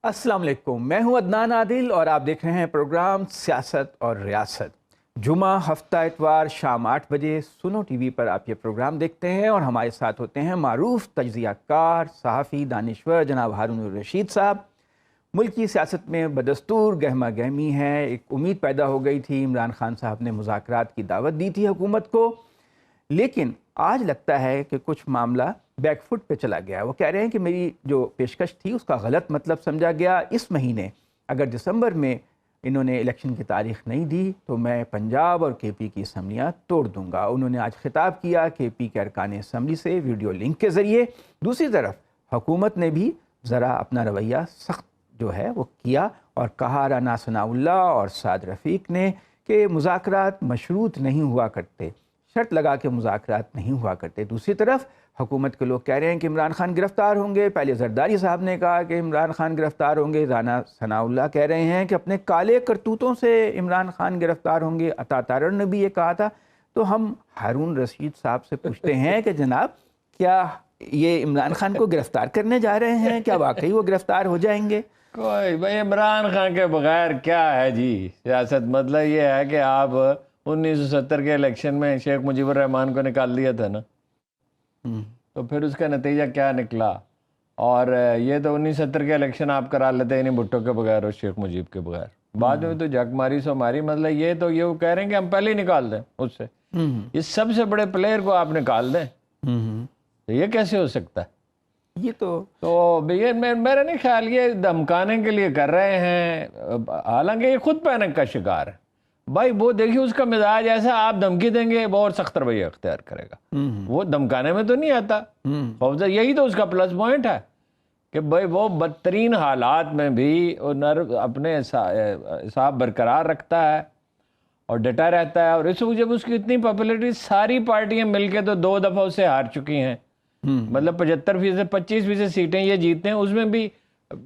السلام علیکم، میں ہوں عدنان عادل اور آپ دیکھ رہے ہیں پروگرام سیاست اور ریاست۔ جمعہ ہفتہ اتوار شام 8 بجے سنو ٹی وی پر آپ یہ پروگرام دیکھتے ہیں اور ہمارے ساتھ ہوتے ہیں معروف تجزیہ کار، صحافی، دانشور جناب ہارون الرشید صاحب۔ ملک کی سیاست میں بدستور گہما گہمی ہے۔ ایک امید پیدا ہو گئی تھی، عمران خان صاحب نے مذاکرات کی دعوت دی تھی حکومت کو، لیکن آج لگتا ہے کہ کچھ معاملہ بیک فٹ پہ چلا گیا۔ وہ کہہ رہے ہیں کہ میری جو پیشکش تھی اس کا غلط مطلب سمجھا گیا۔ اس مہینے اگر دسمبر میں انہوں نے الیکشن کی تاریخ نہیں دی تو میں پنجاب اور کے پی کی اسمبلیاں توڑ دوں گا۔ انہوں نے آج خطاب کیا کے پی کے ارکان اسمبلی سے ویڈیو لنک کے ذریعے۔ دوسری طرف حکومت نے بھی ذرا اپنا رویہ سخت جو ہے وہ کیا اور کہا رانا ثناء اللہ اور سعد رفیق نے کہ مذاکرات مشروط نہیں ہوا کرتے، شرط لگا کے مذاکرات نہیں ہوا کرتے۔ دوسری طرف حکومت کے لوگ کہہ رہے ہیں کہ عمران خان گرفتار ہوں گے۔ پہلے زرداری صاحب نے کہا کہ عمران خان گرفتار ہوں گے، رانا ثناء اللہ کہہ رہے ہیں کہ اپنے کالے کرتوتوں سے عمران خان گرفتار ہوں گے۔ عطا تارڑ نے بھی یہ کہا تھا۔ تو ہم ہارون رشید صاحب سے پوچھتے ہیں کہ جناب کیا یہ عمران خان کو گرفتار کرنے جا رہے ہیں؟ کیا واقعی وہ گرفتار ہو جائیں گے؟ کوئی بھائی عمران خان کے بغیر کیا ہے جی سیاست؟ مطلب یہ ہے کہ آپ 1970 کے الیکشن میں شیخ مجیب الرحمان کو نکال دیا تھا نا، تو پھر اس کا نتیجہ کیا نکلا؟ اور یہ تو 1970 کے الیکشن آپ کرا لیتے ہیں بھٹو کے بغیر اور شیخ مجیب کے بغیر، بعد میں تو جھک ماری سو ماری۔ مطلب یہ تو یہ کہہ رہے ہیں کہ ہم پہلے ہی نکال دیں اس سے، یہ سب سے بڑے پلیئر کو آپ نکال دیں، تو یہ کیسے ہو سکتا ہے؟ یہ تو یہ میرا نہیں خیال یہ دھمکانے کے لیے کر رہے ہیں، حالانکہ یہ خود پینک کا شکار ہے۔ بھائی وہ دیکھیے اس کا مزاج ایسا، آپ دھمکی دیں گے وہ اور سخت رویہ اختیار کرے گا، وہ دھمکانے میں تو نہیں آتا۔ خوفزدہ یہی تو اس کا پلس پوائنٹ ہے کہ بھائی وہ بدترین حالات میں بھی اپنے حساب برقرار رکھتا ہے اور ڈٹا رہتا ہے۔ اور اس وقت جب اس کی اتنی پاپولیرٹی، ساری پارٹیاں مل کے تو 2 دفعہ اسے ہار چکی ہیں، مطلب 75% 25% سیٹیں یہ جیتے ہیں، اس میں بھی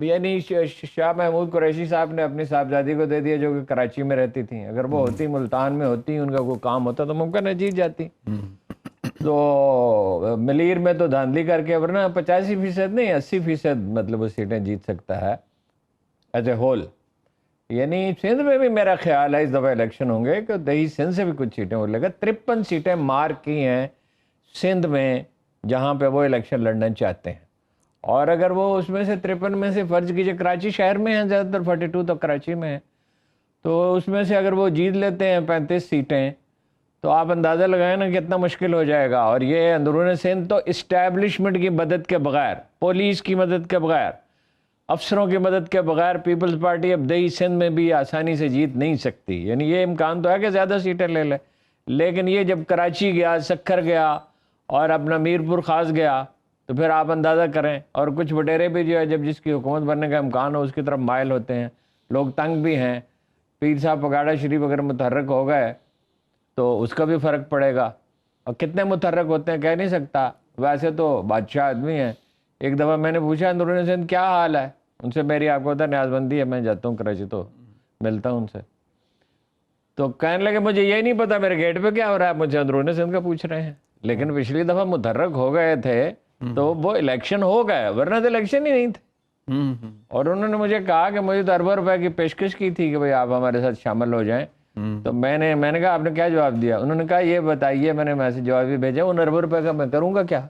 یعنی شاہ محمود قریشی صاحب نے اپنی صاحبزادی کو دے دیا جو کہ کراچی میں رہتی تھیں۔ اگر وہ ہوتی ملتان میں ہوتی، ان کا کوئی کام ہوتا تو ممکن ہے جیت جاتی۔ تو ملیر میں تو دھاندلی کر کے، ورنہ 85% نہیں 80% مطلب وہ سیٹیں جیت سکتا ہے ایز اے ہول۔ یعنی سندھ میں بھی میرا خیال ہے اس دفعہ الیکشن ہوں گے کہ دہی سندھ سے بھی کچھ سیٹیں ہو لے گا۔ 53 سیٹیں مارک کی ہیں سندھ میں جہاں پہ وہ الیکشن لڑنا چاہتے ہیں، اور اگر وہ اس میں سے 53 میں سے فرض کیجئے کراچی شہر میں ہیں زیادہ تر، 42 تو کراچی میں ہیں، تو اس میں سے اگر وہ جیت لیتے ہیں 35 سیٹیں تو آپ اندازہ لگائیں نا کتنا مشکل ہو جائے گا۔ اور یہ اندرون سندھ تو اسٹیبلشمنٹ کی مدد کے بغیر، پولیس کی مدد کے بغیر، افسروں کی مدد کے بغیر پیپلز پارٹی اب دیہی سندھ میں بھی آسانی سے جیت نہیں سکتی۔ یعنی یہ امکان تو ہے کہ زیادہ سیٹیں لے لے، لیکن یہ جب کراچی گیا، سکھر گیا اور اپنا میرپور خاص گیا تو پھر آپ اندازہ کریں۔ اور کچھ وڈیرے بھی جو ہے جب جس کی حکومت بننے کا امکان ہو اس کی طرف مائل ہوتے ہیں، لوگ تنگ بھی ہیں۔ پیر صاحب پگاڑا شریف اگر متحرک ہو گئے تو اس کا بھی فرق پڑے گا، اور کتنے متحرک ہوتے ہیں کہہ نہیں سکتا۔ ویسے تو بادشاہ آدمی ہیں۔ ایک دفعہ میں نے پوچھا اندرون سندھ کیا حال ہے ان سے، میری آپ کو پتہ نیاز بندی ہے، میں جاتا ہوں کراچی تو ملتا ہوں ان سے، تو کہنے لگے مجھے یہ نہیں پتا میرے گیٹ پہ کیا ہو رہا ہے، مجھے اندرون سندھ کا پوچھ رہے ہیں۔ لیکن پچھلی دفعہ متحرک ہو گئے تھے تو وہ الیکشن ہو گئے، ورنہ تو الیکشن ہی نہیں تھے۔ اور انہوں نے مجھے کہا کہ مجھے تو اربوں روپے کی پیشکش کی تھی کہ بھئی آپ ہمارے ساتھ شامل ہو جائیں، تو میں نے کہا آپ نے کیا جواب دیا؟ انہوں نے کہا یہ بتائیے، میں نے میسج جواب بھی بھیجا، ان اربوں روپے کا میں کروں گا کیا؟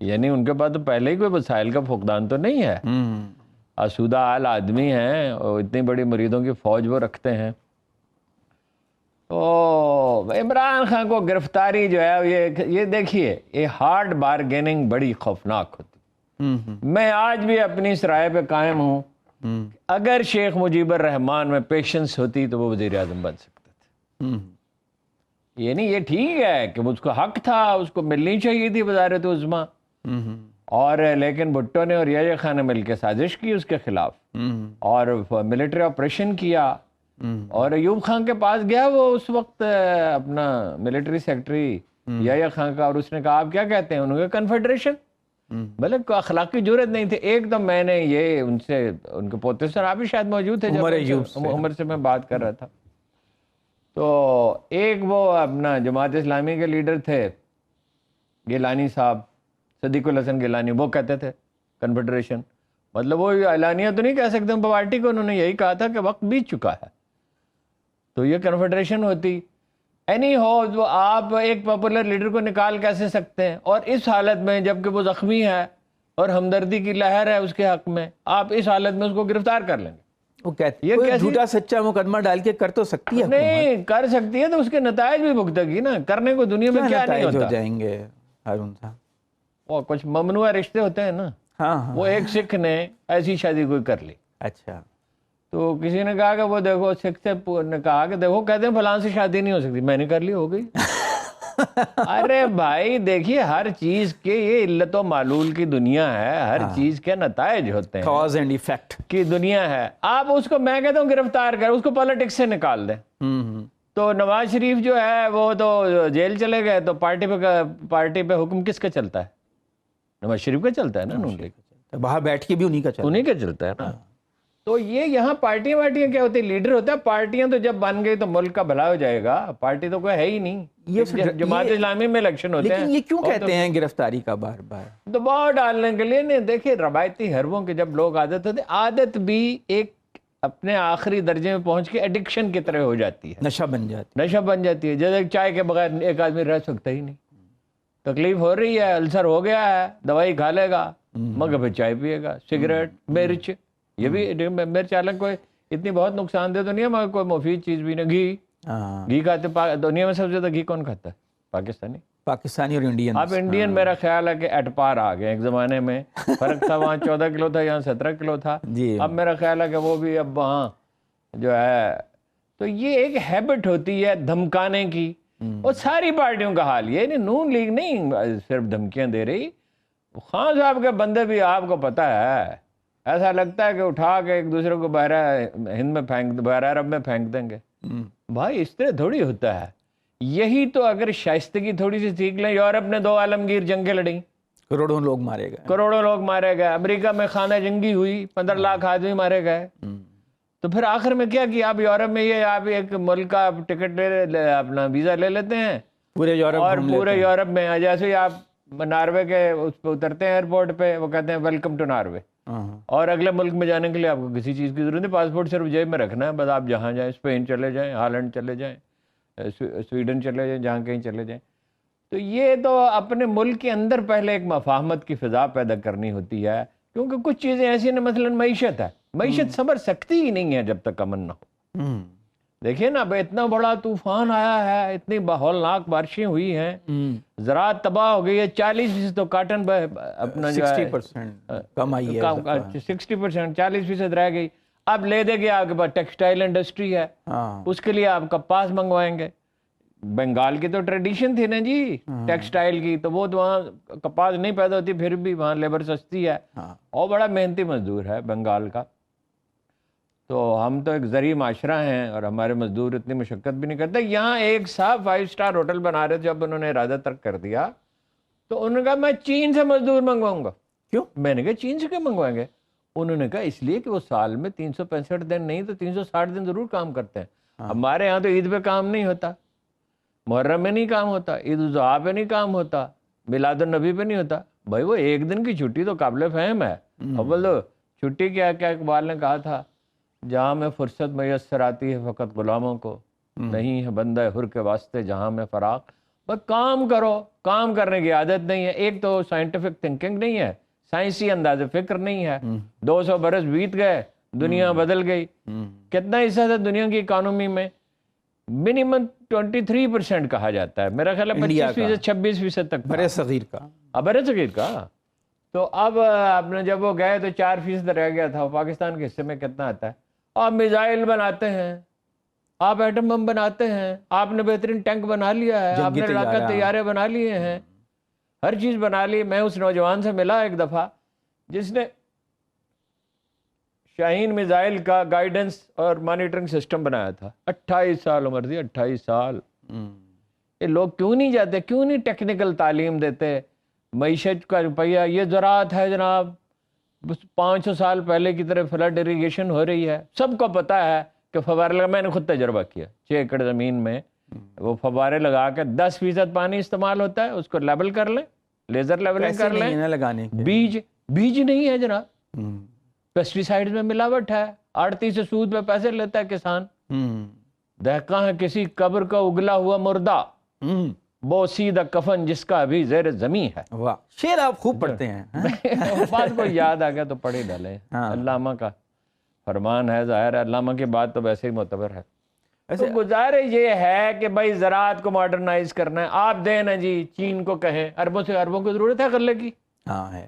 یعنی ان کے پاس تو پہلے ہی کوئی وسائل کا فقدان تو نہیں ہے، آسودہ حال آدمی ہیں اور اتنی بڑی مریدوں کی فوج وہ رکھتے ہیں۔ تو عمران خان کو گرفتاری جو ہے یہ دیکھیے، یہ ہارڈ بارگیننگ بڑی خوفناک ہوتی۔ میں آج بھی اپنی اس رائے پہ قائم ہوں، اگر شیخ مجیب الرحمان میں پیشنس ہوتی تو وہ وزیر اعظم بن سکتے تھے۔ یعنی یہ ٹھیک ہے کہ اس کو حق تھا، اس کو ملنی چاہیے تھی وزارت عظمیٰ، اور لیکن بھٹو نے اور یحییٰ خان نے مل کے سازش کی اس کے خلاف اور ملٹری آپریشن کیا، اور ایوب خان کے پاس گیا وہ اس وقت اپنا ملٹری سیکٹری یحییٰ خان کا، اور اس نے کہا آپ کیا کہتے ہیں؟ انہوں نے کہا کنفیڈریشن۔ مطلب کوئی اخلاقی جرت نہیں تھی۔ ایک دم میں نے یہ ان سے، ان کے پوتے سے، آپ بھی شاید موجود تھے جب عمر سے میں بات کر رہا تھا، تو ایک وہ اپنا جماعت اسلامی کے لیڈر تھے گیلانی صاحب، صدیق الحسن گیلانی، وہ کہتے تھے کنفیڈریشن، مطلب وہ اعلانیہ تو نہیں کہہ سکتے پارٹی کو، انہوں نے یہی کہا تھا کہ وقت بیت چکا ہے، تو یہ کنفیڈریشن ہوتی. اینی ہو، وہ آپ ایک پاپولر لیڈر کو نکال کیسے سکتے ہیں، اور اس حالت میں جبکہ وہ زخمی ہے اور ہمدردی کی لہر ہے اس کے حق میں، آپ اس حالت میں اس کو گرفتار کر لیں گے. وہ کہتے ہیں جھوٹا سچا مقدمہ ڈال کے کر تو سکتی ہے، نہیں کر سکتی ہے تو اس کے نتائج بھی بھگتے گی نا. کرنے کو دنیا میں کیا نہیں ہوتا. ہو جائیں گے ہارون صاحب، وہ کچھ ممنوع رشتے ہوتے ہیں نا. ہاں وہ ایک سکھ نے ایسی شادی کوئی کر لی، اچھا، تو کسی نے کہا کہ وہ دیکھو، سکھ سے نے کہا کہ دیکھو کہتے ہیں فلاں سے شادی نہیں ہو سکتی، میں نے کر لی، ہو گئی. ارے بھائی دیکھیے، ہر چیز کے یہ علت و معلول کی دنیا ہے، ہر چیز کے نتائج ہوتے ہیں، کاز اینڈ ایفیکٹ کی دنیا ہے. آپ اس کو، میں کہتا ہوں گرفتار کر، اس کو پالیٹکس سے نکال دیں. تو نواز شریف جو ہے وہ تو جیل چلے گئے، تو پارٹی پہ حکم کس کا چلتا ہے؟ نواز شریف کا چلتا ہے نا، نون لیگ کا. باہر بیٹھ کے بھی انہی کا چلتا ہے نا. تو یہ یہاں پارٹیاں کیا ہوتی ہیں؟ لیڈر ہوتا ہے. پارٹیاں تو جب بن گئی تو ملک کا بھلا ہو جائے گا. پارٹی تو کوئی ہے ہی نہیں. جماعت اسلامی میں الیکشن ہوتے ہیں. لیکن یہ کیوں کہتے ہیں گرفتاری کا بار بار؟ دباؤ ڈالنے کے لیے. نہیں دیکھیں، روایتی حربوں کے جب لوگ عادت ہوتے، عادت بھی ایک اپنے آخری درجے میں پہنچ کے ایڈکشن کی طرح ہو جاتی ہے، نشہ بن جاتی ہے. جیسے چائے کے بغیر ایک آدمی رہ سکتا ہی نہیں. تکلیف ہو رہی ہے، السر ہو گیا ہے، دوائی کھا لے گا مگر پھر چائے پیے گا. سگریٹ، مرچ، یہ بھی مرچ حالانکہ کوئی اتنی بہت نقصان دہ تو نہیں ہے مگر کوئی مفید چیز بھی نہیں. گھی کھاتے، دنیا میں سب سے زیادہ گھی کون کھاتا ہے؟ پاکستانی اور انڈین. اب انڈین میرا خیال ہے کہ ایٹ پار آ گئے. ایک زمانے میں فرق تھا، وہاں 14 کلو تھا، یہاں 17 کلو تھا. اب میرا خیال ہے کہ وہ بھی اب وہاں جو ہے. تو یہ ایک ہیبٹ ہوتی ہے دھمکانے کی، اور ساری پارٹیوں کا حال یہ نہیں. نون لیگ نہیں صرف دھمکیاں دے رہی، خان صاحب کے بندے بھی آپ کو پتہ ہے، ایسا لگتا ہے کہ اٹھا کے ایک دوسرے کو بحیرہ ہند میں بحیرہ عرب میں پھینک دیں گے. بھائی اس طرح تھوڑی ہوتا ہے. یہی تو اگر شائستگی تھوڑی سی سیکھ لیں. یورپ نے 2 عالمگیر جنگیں لڑیں، کروڑوں لوگ مارے گئے. امریکہ میں خانہ جنگی ہوئی، 15 لاکھ آدمی مارے گئے. تو پھر آخر میں کیا آپ یورپ میں یہ آپ ایک ملک کا ٹکٹ اپنا ویزا لے لیتے ہیں پورے یورپ میں. جیسے ہی آپ ناروے کے اس پہ اترتے ہیں ایئرپورٹ پہ، وہ کہتے ہیں ویلکم ٹو ناروے. اور اگلے ملک میں جانے کے لیے آپ کو کسی چیز کی ضرورت نہیں، پاسپورٹ صرف جیب میں رکھنا ہے بس. آپ جہاں جائیں، اسپین چلے جائیں، ہالینڈ چلے جائیں، سویڈن چلے جائیں، جہاں کہیں چلے جائیں. تو یہ تو اپنے ملک کے اندر پہلے ایک مفاہمت کی فضا پیدا کرنی ہوتی ہے، کیونکہ کچھ چیزیں ایسی ہیں، مثلا معیشت ہے. معیشت سنور سکتی ہی نہیں ہے جب تک امن نہ ہو. دیکھیے نا، اتنا بڑا طوفان آیا ہے، اتنی ہولناک بارشیں ہوئی ہیں، زراعت تباہ ہو گئی ہے. 40% تو کاٹن اپنا 60% کم آئی ہے، 60%، 40% رہ گئی. اب لے دے گے آپ کے پاس ٹیکسٹائل انڈسٹری ہے، اس کے لیے آپ کپاس منگوائیں گے. بنگال کی تو ٹریڈیشن تھی نا جی ٹیکسٹائل کی، تو وہ تو وہاں کپاس نہیں پیدا ہوتی، پھر بھی وہاں لیبر سستی ہے اور بڑا محنتی مزدور ہے بنگال کا. تو ہم تو ایک زرعی معاشرہ ہیں اور ہمارے مزدور اتنی مشقت بھی نہیں کرتے. یہاں ایک صاحب 5 اسٹار ہوٹل بنا رہے تھے، جب انہوں نے ارادہ ترک کر دیا تو انہوں نے کہا میں چین سے مزدور منگواؤں گا. کیوں؟ میں نے کہا چین سے کیوں منگوائیں گے؟ انہوں نے کہا اس لیے کہ وہ سال میں 365 دن نہیں تو 360 دن ضرور کام کرتے ہیں. ہمارے ہاں تو عید پہ کام نہیں ہوتا، محرم میں نہیں کام ہوتا، عید الاضحیٰ پہ نہیں کام ہوتا، میلاد النبی پہ نہیں ہوتا. بھائی وہ ایک دن کی چھٹی تو قابل فہم ہے. اول تو چھٹی کیا اقبال نے کہا تھا، جہاں میں فرصت میسر آتی ہے فقط غلاموں کو، نہیں ہے بندہ حر کے واسطے جہاں میں فراق. بس کام کرو. کام کرنے کی عادت نہیں ہے. ایک تو سائنٹیفک تھنکنگ نہیں ہے، سائنسی انداز فکر نہیں ہے. 200 برس بیت گئے، دنیا بدل گئی. کتنا حصہ تھا دنیا کی اکانومی میں؟ منیمم 23% کہا جاتا ہے. میرا خیال ہے 25% 26% تک برے صغیر کا. برے صغیر کا. تو اب آپ نے جب وہ گئے تو 4% رہ گیا تھا. پاکستان کے حصے میں کتنا آتا ہے؟ آپ میزائل بناتے ہیں، آپ ایٹم بم بناتے ہیں، آپ نے بہترین ٹینک بنا لیا ہے، آپ نے لڑاکا طیارے بنا لیے ہیں، ہر چیز بنا لی. میں اس نوجوان سے ملا ایک دفعہ جس نے شاہین میزائل کا گائیڈنس اور مانیٹرنگ سسٹم بنایا تھا. 28 سال عمر تھی، 28 سال. یہ لوگ کیوں نہیں جاتے؟ کیوں نہیں ٹیکنیکل تعلیم دیتے؟ معیشت کا روپیہ، یہ زراعت ہے جناب، 500 سال پہلے کی طرح فلڈ اریگیشن ہو رہی ہے. سب کو پتا ہے کہ فوارے لگا، میں نے خود تجربہ کیا. 6 ایکڑ زمین میں وہ فوارے لگا کے 10% پانی استعمال ہوتا ہے. اس کو لیبل کر لیں، لیزر لیبلنگ کر لیں. لگانے بیج نہیں ہے جناب. پیسٹیسائڈز میں ملاوٹ ہے، آڑتی سے سود پہ پیسے لیتا ہے کسان، دہقاں ہے کسی قبر کا اگلا ہوا مردہ، وہ سیدھا کفن جس کا ابھی زیر زمین ہے۔ واہ، شعر آپ خوب پڑھتے ہیں۔ بات کو یاد آ گیا تو پڑھ ہی ڈالے۔ علامہ کا فرمان ہے، ظاہر ہے علامہ کی بات تو ویسے ہی معتبر ہے۔ تو گزارش یہ ہے کہ بھائی زراعت کو ماڈرنائز کرنا ہے، آپ دیں نا جی چین کو کہیں، اربوں سے اربوں کی ضرورت ہے غلے کی۔ ہاں ہے،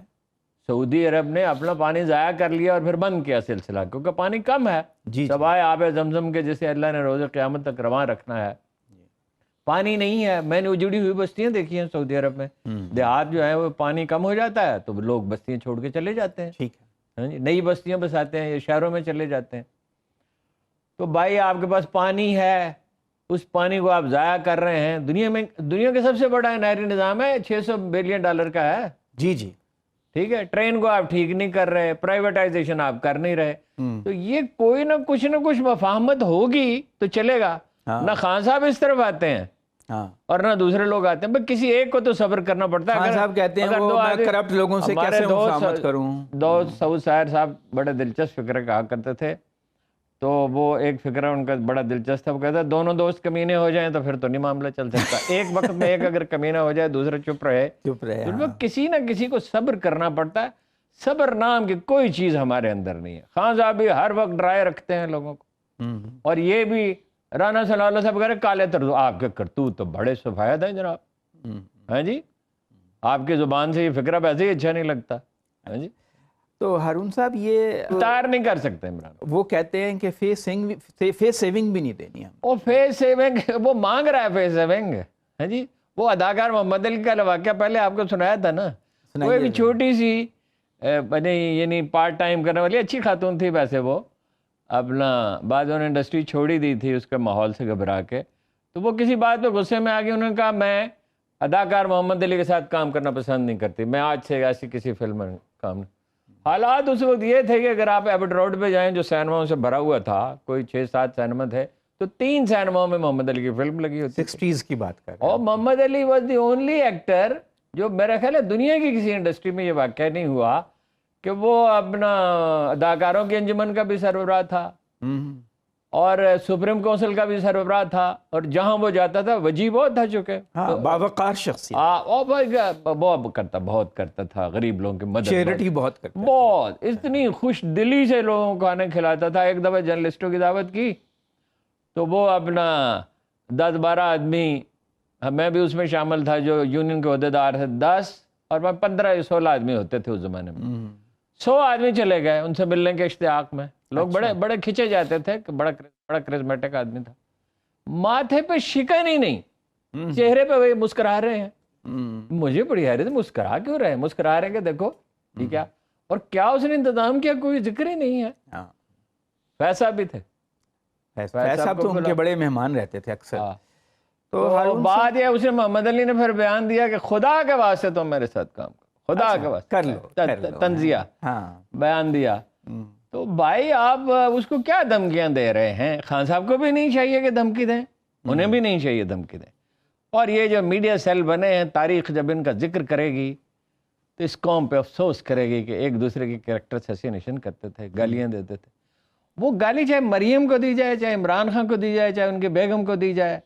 سعودی عرب نے اپنا پانی ضائع کر لیا اور پھر بند کیا سلسلہ، کیونکہ پانی کم ہے، جی سوائے آب زمزم کے جسے اللہ نے روز قیامت تک رواں رکھنا ہے، پانی نہیں ہے۔ میں نے اجڑی ہوئی بستیاں دیکھی ہیں سعودی عرب میں، دیہات جو ہے وہ پانی کم ہو جاتا ہے تو لوگ بستیاں چھوڑ کے چلے جاتے ہیں، ٹھیک ہے، نئی بستیاں بساتے ہیں یا شہروں میں چلے جاتے ہیں۔ تو بھائی آپ کے پاس پانی ہے، اس پانی کو آپ ضائع کر رہے ہیں۔ دنیا کا سب سے بڑا نہری نظام ہے، $600 بلین کا ہے، جی جی، ٹھیک ہے، ٹرین کو آپ ٹھیک نہیں کر رہے، پرائیویٹائزیشن آپ کر نہیں رہے، تو یہ کوئی نہ کچھ مفاہمت ہوگی تو چلے گا۔ نہ خان صاحب اس طرف آتے ہیں اور نہ دوسرے لوگ آتے ہیں، بس کسی ایک کو تو صبر کرنا پڑتا ہے۔ خان صاحب کہتے ہیں وہ میں کرپٹ لوگوں سے کیسے مفاہمت کروں۔ دوست سعود ساحر صاحب بڑے دلچسپ فکرہ کہا کرتے تھے، تو وہ ایک فکرہ ان کا بڑا دلچسپ تھا، وہ کہتا ہے دونوں دوست کمینے ہو جائیں تو پھر تو نہیں معاملہ چل سکتا، ایک وقت میں ایک اگر کمینہ ہو جائے دوسرا چپ رہے تو کسی نہ کسی کو صبر کرنا پڑتا ہے۔ صبر نام کی کوئی چیز ہمارے اندر نہیں ہے۔ خان صاحب بھی ہر وقت ڈرائے رکھتے ہیں لوگوں کو، اور یہ بھی رانا صلی اللہ علیہ وسلم کہہ رہے کالے تر آپ کے کرتوت تو بڑے سفید ہیں جناب، ہاں جی، آپ کی زبان سے یہ فکرہ ویسے ہی اچھا نہیں لگتا، ہاں جی۔ تو ہارون صاحب یہ تار نہیں کر سکتے عمران، وہ کہتے ہیں کہ فیس سیونگ بھی نہیں دینی ہم، وہ فیس سیونگ وہ مانگ رہا ہے، فیس سیونگ، ہاں جی۔ وہ اداکار محمد علی کا واقعہ پہلے آپ کو سنایا تھا نا، وہ ایک چھوٹی سی یعنی پارٹ ٹائم کرنے والی اچھی خاتون تھی، ویسے وہ اپنا بعد انہوں نے انڈسٹری چھوڑی دی تھی اس کے ماحول سے گھبرا کے، تو وہ کسی بات پہ غصے میں آ گئی، انہوں نے کہا میں اداکار محمد علی کے ساتھ کام کرنا پسند نہیں کرتی، میں آج سے ایسی کسی فلم میں کام نہیں۔ حالات اس وقت یہ تھے کہ اگر آپ ایبٹ روڈ پہ جائیں جو سینماؤں سے بھرا ہوا تھا، کوئی 6-7 سینما تھے، تو 3 سینماؤں میں محمد علی کی فلم لگی ہوتی، 60s کی بات کر رہے ہیں، اور محمد علی واز دی اونلی ایکٹر جو میرا خیال ہے دنیا کی کسی انڈسٹری میں یہ واقعہ نہیں ہوا کہ وہ اپنا اداکاروں کی انجمن کا بھی سربراہ تھا اور سپریم کونسل کا بھی سربراہ تھا، اور جہاں وہ جاتا تھا وجیب بہت تھا چکے، باوقار شخصیت، بہت کرتا تھا، غریب لوگوں کی مدد، چیریٹی بہت کرتا، بہت اتنی خوش دلی سے لوگوں کو کھانے کھلاتا تھا۔ ایک دفعہ جرنلسٹوں کی دعوت کی تو وہ اپنا 10-12 آدمی، میں بھی اس میں شامل تھا جو یونین کے عہدیدار تھے، 10 اور 15-16 آدمی ہوتے تھے اس زمانے میں، 100 آدمی چلے گئے ان سے ملنے کے اشتیاق میں، لوگ بڑے کھچے جاتے تھے کہ بڑا کرزمیٹک آدمی تھا، ماتھے پہ شکن ہی نہیں، چہرے پہ وہی مسکرا رہے ہیں۔ مجھے بڑی حیرت، مسکرا کیوں رہے ہیں؟ مسکرا رہے ہیں کہ دیکھو ٹھیک ہے، اور کیا اس نے انتظام کیا؟ کوئی ذکر ہی نہیں ہے۔ فیصل بھی تھے، صاحب تو ان کے بڑے مہمان رہتے تھے اکثر۔ تو بات یہ اس نے محمد علی نے پھر بیان دیا کہ خدا کے واسطے تم میرے ساتھ کام کرو، خدا کے واسطے کر لو، تنزیہ بیان دیا۔ تو بھائی آپ اس کو کیا دھمکیاں دے رہے ہیں؟ خان صاحب کو بھی نہیں چاہیے کہ دھمکی دیں، انہیں بھی نہیں چاہیے دھمکی دیں، اور یہ جو میڈیا سیل بنے ہیں، تاریخ جب ان کا ذکر کرے گی تو اس قوم پہ افسوس کرے گی کہ ایک دوسرے کے کریکٹر اسیسینیشن کرتے تھے، گالیاں دیتے تھے۔ وہ گالی چاہے مریم کو دی جائے، چاہے عمران خان کو دی جائے، چاہے ان کی بیگم کو دی جائے،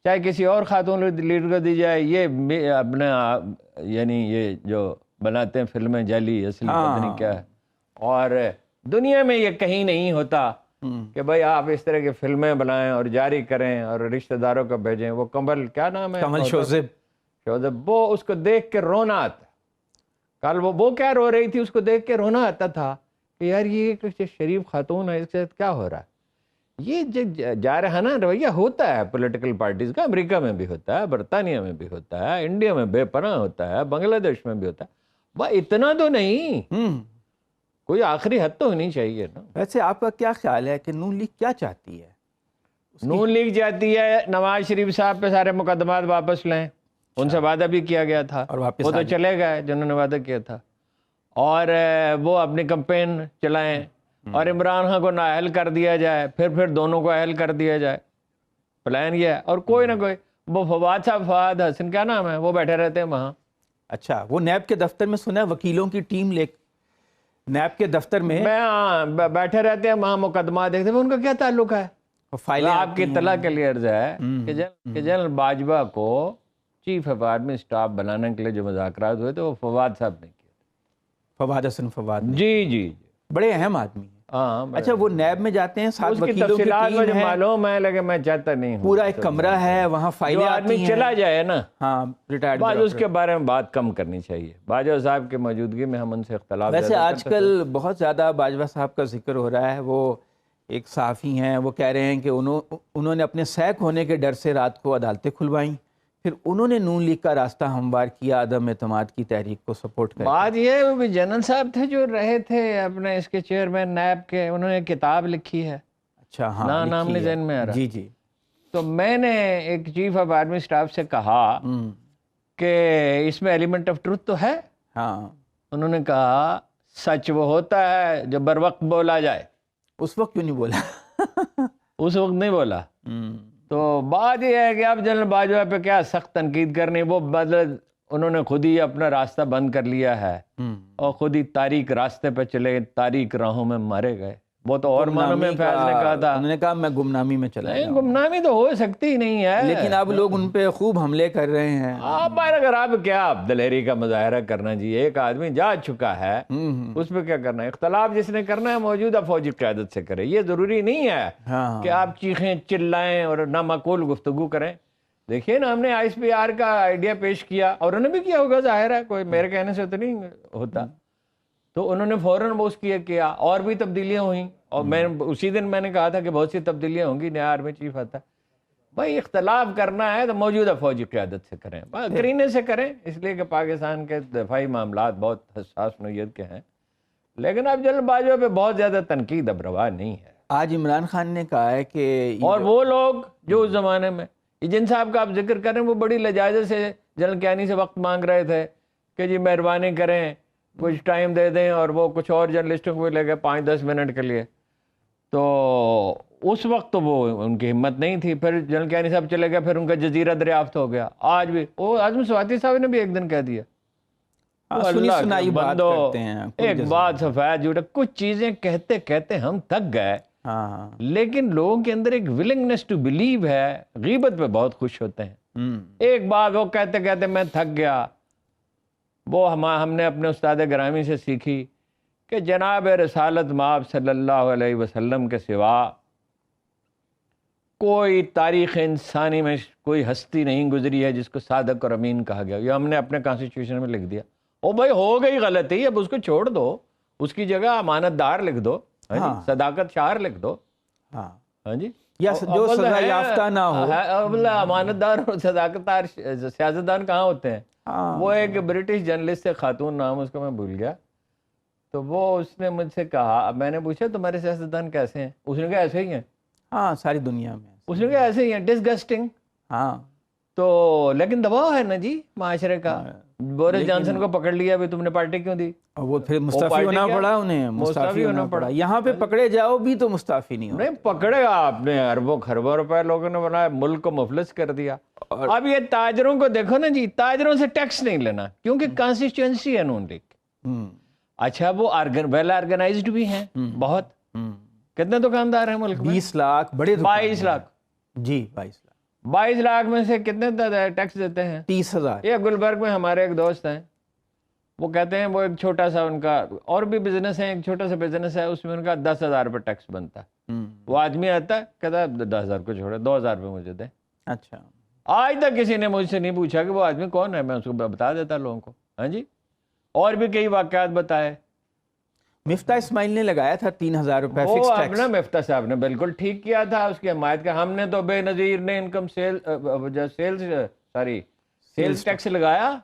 چاہے کسی اور خاتون لیڈر کو دی جائے، یہ اپنا یعنی یہ جو بناتے ہیں فلمیں جعلی اصلی پتہ نہیں کیا ہے، اور دنیا میں یہ کہیں نہیں ہوتا کہ بھائی آپ اس طرح کی فلمیں بنائیں اور جاری کریں اور رشتہ داروں کو بھیجیں۔ وہ کمل کیا نام ہے، کمل شوذب، وہ اس کو دیکھ کے رونا آتا، کل وہ کیا رو رہی تھی، اس کو دیکھ کے رونا آتا تھا کہ یار یہ ایک شریف خاتون ہے، اس کے ساتھ کیا ہو رہا ہے۔ یہ جارحانہ رویہ ہوتا ہے پولیٹیکل پارٹیز کا، امریکہ میں بھی ہوتا ہے، برطانیہ میں بھی ہوتا ہے، انڈیا میں بے پناہ ہوتا ہے، بنگلہ دیش میں بھی ہوتا ہے، وہ اتنا تو نہیں، کوئی آخری حد تو ہونی چاہیے نا۔ ویسے آپ کا کیا خیال ہے کہ نون لیگ کیا چاہتی ہے؟ نون لیگ چاہتی ہے نواز شریف صاحب پہ سارے مقدمات واپس لیں، ان سے وعدہ بھی کیا گیا تھا، وہ تو چلے گئے جنہوں نے وعدہ کیا تھا، اور وہ اپنی کمپین چلائیں، اور عمران خان کو نااہل کر دیا جائے، پھر دونوں کو اہل کر دیا جائے، پلان یہ ہے۔ اور کوئی نہ کوئی، وہ فواد صاحب، فواد حسن کیا نام ہے، وہ بیٹھے رہتے ہیں وہاں۔ اچھا، وہ نیب کے دفتر میں سنا ہے وکیلوں کی ٹیم نیب کے دفتر میں بیٹھے رہتے ہیں وہاں مقدمات دیکھتے ہیں، ان کا کیا تعلق ہے؟ فائلیں آپ کی اطلاع کے لیے عرض ہے کہ جنرل باجوہ کو چیف آف آرمی اسٹاف بنانے کے لیے جو مذاکرات ہوئے تھے وہ فواد صاحب نے کیے، فواد حسن فواد نے، جی بڑے اہم آدمی ہیں۔ ہاں، اچھا، وہ نیب میں جاتے ہیں، 7 اس کی وکیلوں کی تفصیلات ٹیم مجھے ہے، معلوم ہے لیکن میں چاہتا نہیں ہوں، پورا ایک کمرہ ہے، وہاں جو فائلیں آدمی آتی ہیں۔ چلا جائے نا، ہاں، ریٹائرڈ بعض اس کے بارے میں بات کم کرنی چاہیے، باجوہ صاحب کی موجودگی میں ہم ان سے اختلاف ویسے زیادہ آج کل بہت زیادہ باجوہ صاحب کا ذکر ہو رہا ہے، وہ ایک صحافی ہیں، وہ کہہ رہے ہیں کہ انہوں نے اپنے سیک ہونے کے ڈر سے رات کو عدالتیں کھلوائیں، پھر انہوں نے نون لیگ کا راستہ ہموار کیا عدم اعتماد کی تحریک کو سپورٹ کیا۔ بات یہ ہے، وہ بھی جنرل صاحب تھے جو رہے تھے اپنے اس کے چیئرمین نیب کے، انہوں نے کتاب لکھی ہے، اچھا، ہاں، نام نہیں ذہن میں آ رہا، جی، تو میں نے ایک چیف آف آرمی اسٹاف سے کہا کہ اس میں ایلیمنٹ آف ٹروتھ تو ہے؟ ہاں، انہوں نے کہا سچ وہ ہوتا ہے جو بر وقت بولا جائے، اس وقت کیوں نہیں بولا؟ اس وقت نہیں بولا۔ تو بات یہ ہے کہ اب جنرل باجوہ پہ کیا سخت تنقید کرنی، وہ بدل انہوں نے خود ہی اپنا راستہ بند کر لیا ہے اور خود ہی تاریک راستے پہ چلے، تاریک راہوں میں مارے گئے۔ وہ تو اور معنوں میں فیض نے کہا تھا، انہوں نے کہا میں گمنامی میں چلا نہیں، جاؤں، گمنامی تو ہو سکتی ہی نہیں ہے، لیکن اب لوگ ان پہ خوب حملے کر رہے ہیں۔ اگر آپ کیا دلیری کا مظاہرہ کرنا جی، ایک آدمی جا چکا ہے، اس پہ کیا کرنا ہے؟ اختلاف جس نے کرنا ہے موجودہ فوجی قیادت سے کرے، یہ ضروری نہیں ہے کہ آپ چیخیں چلائیں اور نامعقول گفتگو کریں۔ دیکھیے نا، ہم نے آئی ایس پی آر کا آئیڈیا پیش کیا اور انہوں نے بھی کیا ہوگا، ظاہر ہے، کوئی میرے کہنے سے تو نہیں ہوتا، تو انہوں نے فوراً وہ اس کیا، اور بھی تبدیلیاں ہوئیں، اور میں اسی دن میں نے کہا تھا کہ بہت سی تبدیلیاں ہوں گی، نیا آرمی چیف آتا ہے۔ بھائی اختلاف کرنا ہے تو موجودہ فوجی قیادت سے کریں، کرینے سے کریں، اس لیے کہ پاکستان کے دفاعی معاملات بہت حساس نوعیت کے ہیں، لیکن اب جنرل باجوہ پہ بہت زیادہ تنقید اب روا نہیں ہے۔ آج عمران خان نے کہا ہے کہ اور وہ لوگ جو اس زمانے میں جن صاحب کا آپ ذکر کریں، وہ بڑی لجاجت سے جنرل کیانی سے وقت مانگ رہے تھے کہ جی مہربانی کریں کچھ ٹائم دے دیں، اور وہ کچھ اور جرنلسٹوں کو بھی لے گئے 5-10 منٹ کے لیے، تو اس وقت تو وہ ان کی ہمت نہیں تھی، پھر جنرل کیانی صاحب چلے گئے، پھر ان کا جزیرہ دریافت ہو گیا۔ آج بھی وہ اعظم سواتی صاحب نے بھی ایک دن کہہ دیا، سنی سنائی بات کرتے ہیں، ایک بات سفید جھوٹ، کچھ چیزیں کہتے کہتے ہم تھک گئے، لیکن لوگوں کے اندر ایک ولنگنس ٹو بلیو ہے، غیبت پہ بہت خوش ہوتے ہیں۔ ایک بات وہ کہتے کہتے میں تھک گیا، وہ ہم نے اپنے استاد گرامی سے سیکھی کہ جناب رسالت مآب صلی اللہ علیہ وسلم کے سوا کوئی تاریخ انسانی میں کوئی ہستی نہیں گزری ہے جس کو صادق اور امین کہا گیا۔ یہ ہم نے اپنے کانسٹیٹیوشن میں لکھ دیا۔ او بھائی، ہو گئی غلطی، اب اس کو چھوڑ دو، اس کی جگہ امانت دار لکھ دو، صداقت شعر لکھ دو، ہاں جی، یا جو سزا یافتہ نہ ہو۔ امانت دار اور صداقت دار سیاستدان کہاں ہوتے ہیں؟ وہ ایک برٹش جرنلسٹ سے خاتون، نام اس کو میں بھول گیا، تو وہ اس نے مجھ سے کہا، میں نے پوچھا تمہارے سیاستدان کیسے ہیں؟ اس نے کہا ایسے ہی ہیں۔ ہاں، ساری دنیا میں اس نے کہا ایسے ہی ہیں، ڈسگسٹنگ۔ ہاں، تو لیکن دباؤ ہے نا جی معاشرے کا، بورس جانسن کو پکڑ لیا، بھی تم نے پارٹی کیوں دی؟ وہ پھر مستعفی ہونا پڑا، انہیں مستعفی ہونا پڑا۔ یہاں پہ پکڑے جاؤ بھی تو مستعفی نہیں ہو۔ نہیں پکڑے گا، آپ نے اربوں خربوں روپے لوگوں نے بنایا، ملک کو مفلس کر دیا۔ اب یہ تاجروں کو دیکھو نا جی، تاجروں سے ٹیکس نہیں لینا کیونکہ کانسٹیچوئنسی ہے نون لیگ۔ اچھا، وہ ویل آرگنائزڈ بھی ہیں بہت، کتنے دکاندار ہیں ملک میں؟ 20 لاکھ بڑے 22 لاکھ، جی 22 لاکھ، 22 لاکھ میں سے کتنے ٹیکس دیتے ہیں؟ 30,000۔ یہ گلبرگ میں ہمارے ایک دوست ہیں، وہ کہتے ہیں وہ ایک چھوٹا سا ان کا اور بھی بزنس ہے، ایک چھوٹا سا بزنس ہے، اس میں ان کا 10,000 روپے ٹیکس بنتا ہے۔ وہ آدمی آتا ہے کہتا ہے 10,000 کو چھوڑے، 2,000 روپے مجھے دیں۔ اچھا، آج تک کسی نے مجھ سے نہیں پوچھا کہ وہ آدمی کون ہے، میں اس کو بتا دیتا لوگوں کو، ہاں جی۔ اور بھی کئی واقعات بتائے۔ مفتاح اسماعیل نے لگایا تھا 3,000 روپے وہ فکس ٹیکس۔ اپنا مفتاح صاحب نے بالکل ٹھیک کیا تھا، اس کی حمایت کا۔ ہم نے تو بے نظیر نے انکم سیلز ٹیکس لگایا،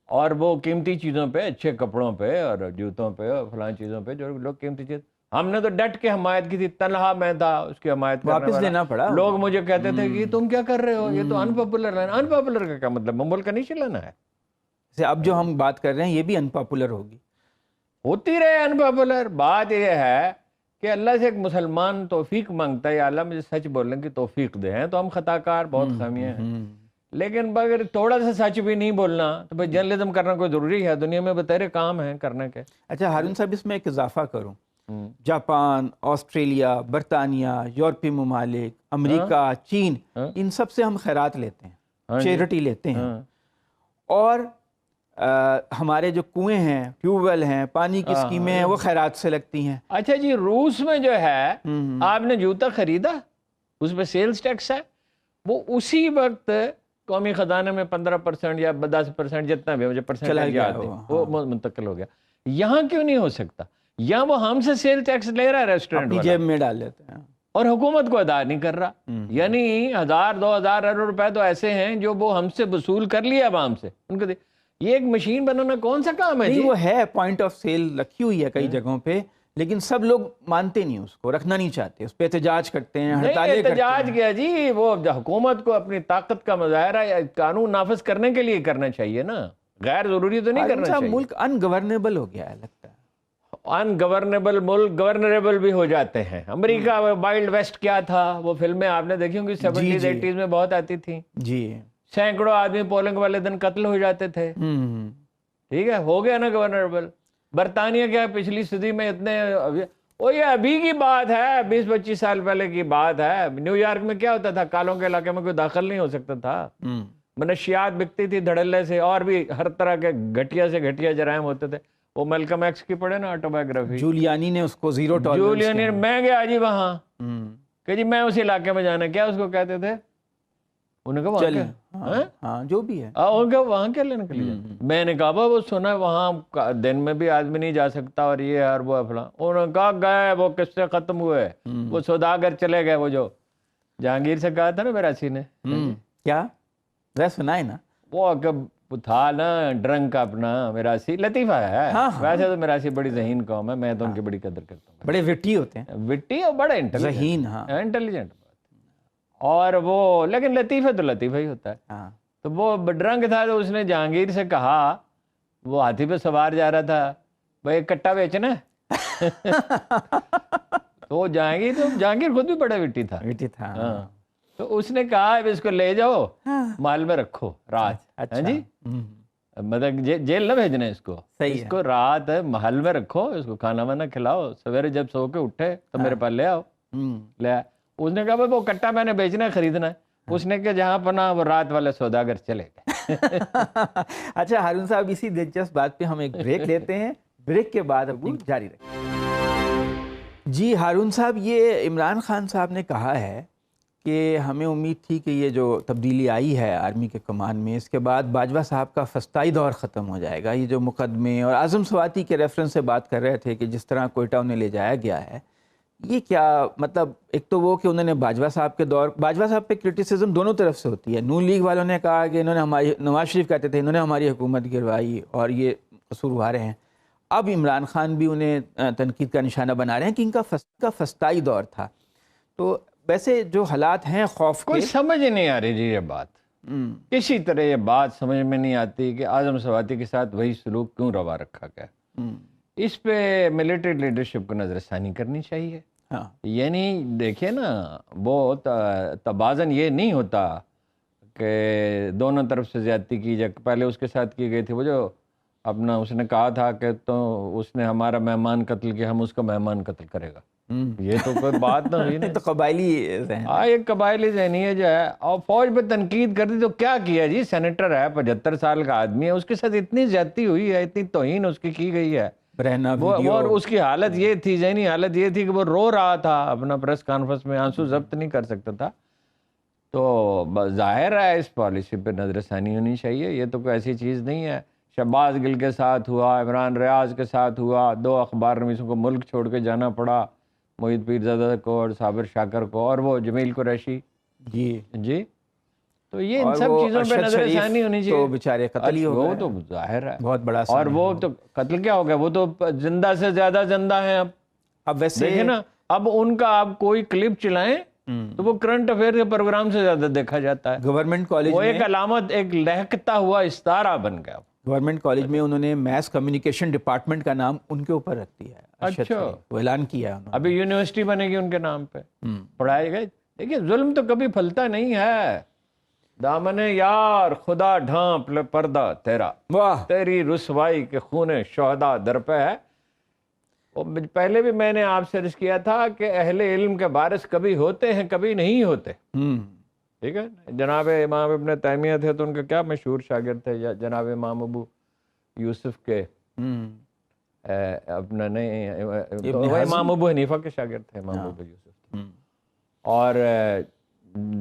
اور وہ قیمتی چیزوں پہ، اچھے کپڑوں پہ اور جوتوں پہ اور فلاں چیزوں پہ جو لوگ قیمتی چیز، ہم نے تو ڈٹ کے حمایت کی تھی۔ تنہا میں تھا اس کی حمایت کرنے والا، واپس لینا پڑا۔ لوگ مجھے کہتے تھے کہ تم کیا کر رہے ہو، یہ تو ان پاپولر ہے۔ ان پاپولر کا کیا مطلب؟ ملک کا نہیں چلانا ہے؟ اب جو ہم بات کر رہے ہیں یہ بھی ان پاپولر ہوگی، ہوتی رہے ان پاپولر۔ بات یہ ہے کہ اللہ سے ایک مسلمان توفیق مانگتا ہے، یا اللہ مجھے سچ بولنے کی توفیق دے ہیں، تو ہم خطا کار، بہت خامیاں ہیں، لیکن اگر تھوڑا سا سچ بھی نہیں بولنا تو بھائی جرنلزم کرنا کوئی ضروری ہے؟ دنیا میں بتائے کام ہے کرنے کے. اچھا ہارون صاحب، اس میں ایک اضافہ کروں. جاپان، آسٹریلیا، برطانیہ، یورپی ممالک، امریکہ، چین، ان سب سے ہم خیرات لیتے ہیں، چیریٹی لیتے ہیں. اور ہمارے جو کنویں ہیں، ٹیوب ویل ہیں، پانی کی اسکیمیں ہیں، وہ خیرات سے لگتی ہیں. اچھا جی، روس میں جو ہے آپ نے جوتا خریدا، اس پہ سیلز ٹیکس ہے، وہ اسی وقت قومی خزانے میں 15% یا 10% جتنا بھی مجھے پرسنٹ یاد ہے وہ منتقل ہو گیا. یہاں کیوں نہیں ہو سکتا؟ یہاں وہ ہم سے سیل ٹیکس لے رہا ہے ریسٹورنٹ اپنی جیب میں ڈال لیتے ہیں اور حکومت کو ادا نہیں کر رہا. یعنی 1000-2000 ارب روپے تو ایسے ہیں جو وہ ہم سے وصول کر لیا عوام سے. ان کو یہ ایک مشین بنانا کون سا کام ہے؟ نہیں، وہ ہے پوائنٹ آف سیل رکھی ہوئی ہے کئی جگہوں پہ، لیکن سب لوگ مانتے نہیں، اس کو رکھنا نہیں چاہتے، اس پہ احتجاج کرتے ہیں، ہڑتالیں کرتے ہیں. احتجاج کیا جی، وہ حکومت کو اپنی طاقت کا مظاہرہ یا قانون نافذ کرنے کے لیے کرنا چاہیے نا، غیر ضروری تو نہیں کرنا چاہیے. ملک ان گورنیبل ہو گیا ہے لگتا ہے. ان گورنیبل ملک گورنریبل بھی ہو جاتے ہیں. امریکہ وائلڈ ویسٹ کیا تھا، وہ فلمیں آپ نے دیکھی ہوں گی 70s 80s میں بہت آتی تھی جی. سینکڑوں آدمی پولنگ والے دن قتل ہو جاتے تھے. ٹھیک ہے، ہو گیا نا گورنریبل. برطانیہ کیا پچھلی صدی میں اتنے، وہ یہ ابھی کی بات ہے، 20-25 سال پہلے کی بات ہے. نیو یارک میں کیا ہوتا تھا، کالوں کے علاقے میں کوئی داخل نہیں ہو سکتا تھا، منشیات بکتی تھی دھڑلے سے، اور بھی ہر طرح کے گھٹیا سے گھٹیا جرائم ہوتے تھے. وہ میلکم ایکس کی پڑھے نا آٹوبایوگرافی، جولیانی نے اس کو زیرو ٹالرنس. جولیانی میں گیا جی وہاں کہ جی میں اس علاقے میں جانا، کیا اس کو کہتے تھے، انہوں نے کہا ہاں جو بھی ہے وہاں کیا لینے کے لیے. میں نے کہا وہ سنا وہاں دن میں بھی آدمی نہیں جا سکتا اور یہ اور وہ فلاں. انہوں نے کہا گئے، وہ کس سے ختم ہوئے، وہ سوداگر چلے گئے. وہ جو جہانگیر سے کہا تھا نا میراسی نے، کیا سنا ہے نا، وہ تھا نا ڈرنک اپنا میراسی، لطیفہ ہے. ویسے تو میراسی بڑی ذہین قوم ہے، میں تو ان کی بڑی قدر کرتا ہوں. بڑے وٹی ہوتے ہیں، وٹی اور بڑے ذہین، انٹیلیجنٹ. اور وہ لیکن لطیفہ تو لطیفہ ہی ہوتا ہے. تو وہ ڈرنک تھا تو اس نے جہانگیر سے کہا، وہ ہاتھی پہ سوار جا رہا تھا، بھائی ایک کٹا بیچنا ہے. تو جہانگیر خود بھی بڑا وٹی تھا. تو اس نے کہا اس کو لے جاؤ محل میں رکھو رات. جی مطلب جیل نہ بھیجنا اس کو رات محل میں رکھو، اس کو کھانا وانا کھلاؤ، سویرے جب سو کے اٹھے تو میرے پاس لے آؤ. لے آئے. اس نے کہا وہ کٹا میں نے بیچنا ہے، خریدنا ہے. اس نے کہا جہاں پناہ وہ رات والے سوداگر چلے گئے. اچھا ہارون صاحب، اسی دلچسپ بات پہ ہم ایک بریک لیتے ہیں، بریک کے بعد اپنی جاری رکھیں. جی ہارون صاحب، یہ عمران خان صاحب نے کہا ہے کہ ہمیں امید تھی کہ یہ جو تبدیلی آئی ہے آرمی کے کمان میں، اس کے بعد باجوہ صاحب کا فسطائی دور ختم ہو جائے گا. یہ جو مقدمے اور اعظم سواتی کے ریفرنس سے بات کر رہے تھے کہ جس طرح کوئٹہ انہیں لے جایا گیا ہے، یہ کیا مطلب؟ ایک تو وہ کہ انہوں نے باجوہ صاحب کے دور، باجوہ صاحب پہ کرٹیسزم دونوں طرف سے ہوتی ہے. نون لیگ والوں نے کہا کہ انہوں نے ہماری، نواز شریف کہتے تھے انہوں نے ہماری حکومت گروائی اور یہ قصوروار ہیں. اب عمران خان بھی انہیں تنقید کا نشانہ بنا رہے ہیں کہ ان کا فسطائی دور تھا. تو ویسے جو حالات ہیں خوف کے، کوئی سمجھ نہیں آ رہی جی یہ بات، کسی طرح یہ بات سمجھ میں نہیں آتی کہ اعظم سواتی کے ساتھ وہی سلوک کیوں روا رکھا گیا. اس پہ ملٹری لیڈرشپ کو نظر ثانی کرنی چاہیے. یعنی دیکھیے نا، وہ توازن یہ نہیں ہوتا کہ دونوں طرف سے زیادتی کی جائے. پہلے اس کے ساتھ کی گئی تھی وہ جو اپنا، اس نے کہا تھا کہ تو اس نے ہمارا مہمان قتل کیا، ہم اس کا مہمان قتل کرے گا. یہ تو کوئی بات نہ ہوئی نا. تو قبائلی ذہن، ایک قبائلی ذہنیت جو ہے. اور فوج پہ تنقید کرتی تو کیا کیا جی؟ سینیٹر ہے، 75 سال کا آدمی ہے، اس کے ساتھ اتنی زیادتی ہوئی ہے، اتنی توہین اس کی گئی ہے. اور اس کی حالت یہ تھی، ذہنی حالت یہ تھی کہ وہ رو رہا تھا اپنا پریس کانفرنس میں، آنسو ضبط نہیں کر سکتا تھا. تو ظاہر ہے اس پالیسی پہ نظر ثانی ہونی چاہیے. یہ تو کوئی ایسی چیز نہیں ہے. شہباز گل کے ساتھ ہوا، عمران ریاض کے ساتھ ہوا، 2 اخبار نویسوں کو ملک چھوڑ کے جانا پڑا، محیط پیرزادہ کو اور صابر شاکر کو اور وہ جمیل قریشی. جی تو یہ ان سب چیزوں پہ نظر ثانی ہونی چاہیے. تو بیچارے قتل ہی ہو گئے. وہ تو ظاہر ہے بہت بڑا. اور وہ تو قتل کیا ہو گیا، وہ تو زندہ سے زیادہ زندہ ہیں. اب ویسے دیکھیں نا، اب ان کا آپ کوئی کلپ چلائیں تو وہ کرنٹ افیئر کے پروگرام سے زیادہ دیکھا جاتا ہے. گورنمنٹ کالج وہ ایک علامت، ایک لہکتا ہوا استارہ بن گیا. گورنمنٹ کالج میں انہوں نے میس کمیونیکیشن ڈپارٹمنٹ کا نام ان کے اوپر رکھ دیا ہے. اچھا، وہ اعلان کیا ہے. ابھی یونیورسٹی بنے گی ان کے نام پہ، پڑھائے گئے. دیکھیے ظلم تو کبھی پھلتا نہیں ہے. دامن یار خدا ڈھانپ لے پردہ تیرا، واہ، تیری رسوائی کے خون شہداء در پہ ہے۔ پہلے بھی میں نے آپ سے عرض کیا تھا کہ اہل علم کے وارث کبھی ہوتے ہیں کبھی نہیں ہوتے، ٹھیک ہے۔ جناب امام ابن تیمیہ تھے تو ان کے کیا مشہور شاگرد تھے، یا جناب امام ابو یوسف کے اپنا نہیں، وہ امام ابو حنیفہ کے شاگرد تھے، امام ابو یوسف، اور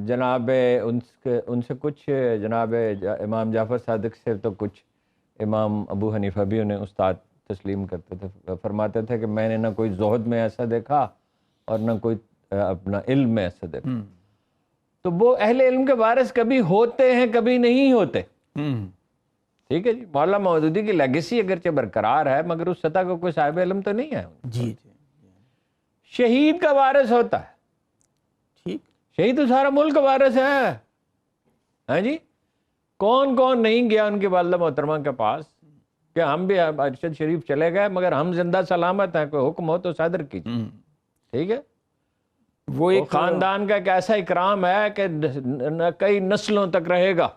جناب ان سے کچھ جناب امام جعفر صادق سے تو کچھ امام ابو حنیفہ بھی انہیں استاد تسلیم کرتے تھے، فرماتے تھے کہ میں نے نہ کوئی زہد میں ایسا دیکھا اور نہ کوئی اپنا علم میں ایسا دیکھا۔ تو وہ اہل علم کے وارث کبھی ہوتے ہیں کبھی نہیں ہوتے، ٹھیک ہے جی۔ مولانا مودودی کی لیگیسی اگرچہ برقرار ہے مگر اس سطح کا کوئی صاحب علم تو نہیں ہے۔ جی جی، شہید کا وارث ہوتا ہے، ٹھیک، شہید تو سارا ملک کا وارث ہے، ہاں جی۔ کون کون نہیں گیا ان کی والدہ محترمہ کے پاس کہ ہم بھی ارشد شریف چلے گئے مگر ہم زندہ سلامت ہیں، کوئی حکم ہو تو صادر کیجیے، ٹھیک ہے۔ وہ ایک خاندان کا ایک ایسا اکرام ہے کہ کئی نسلوں تک رہے گا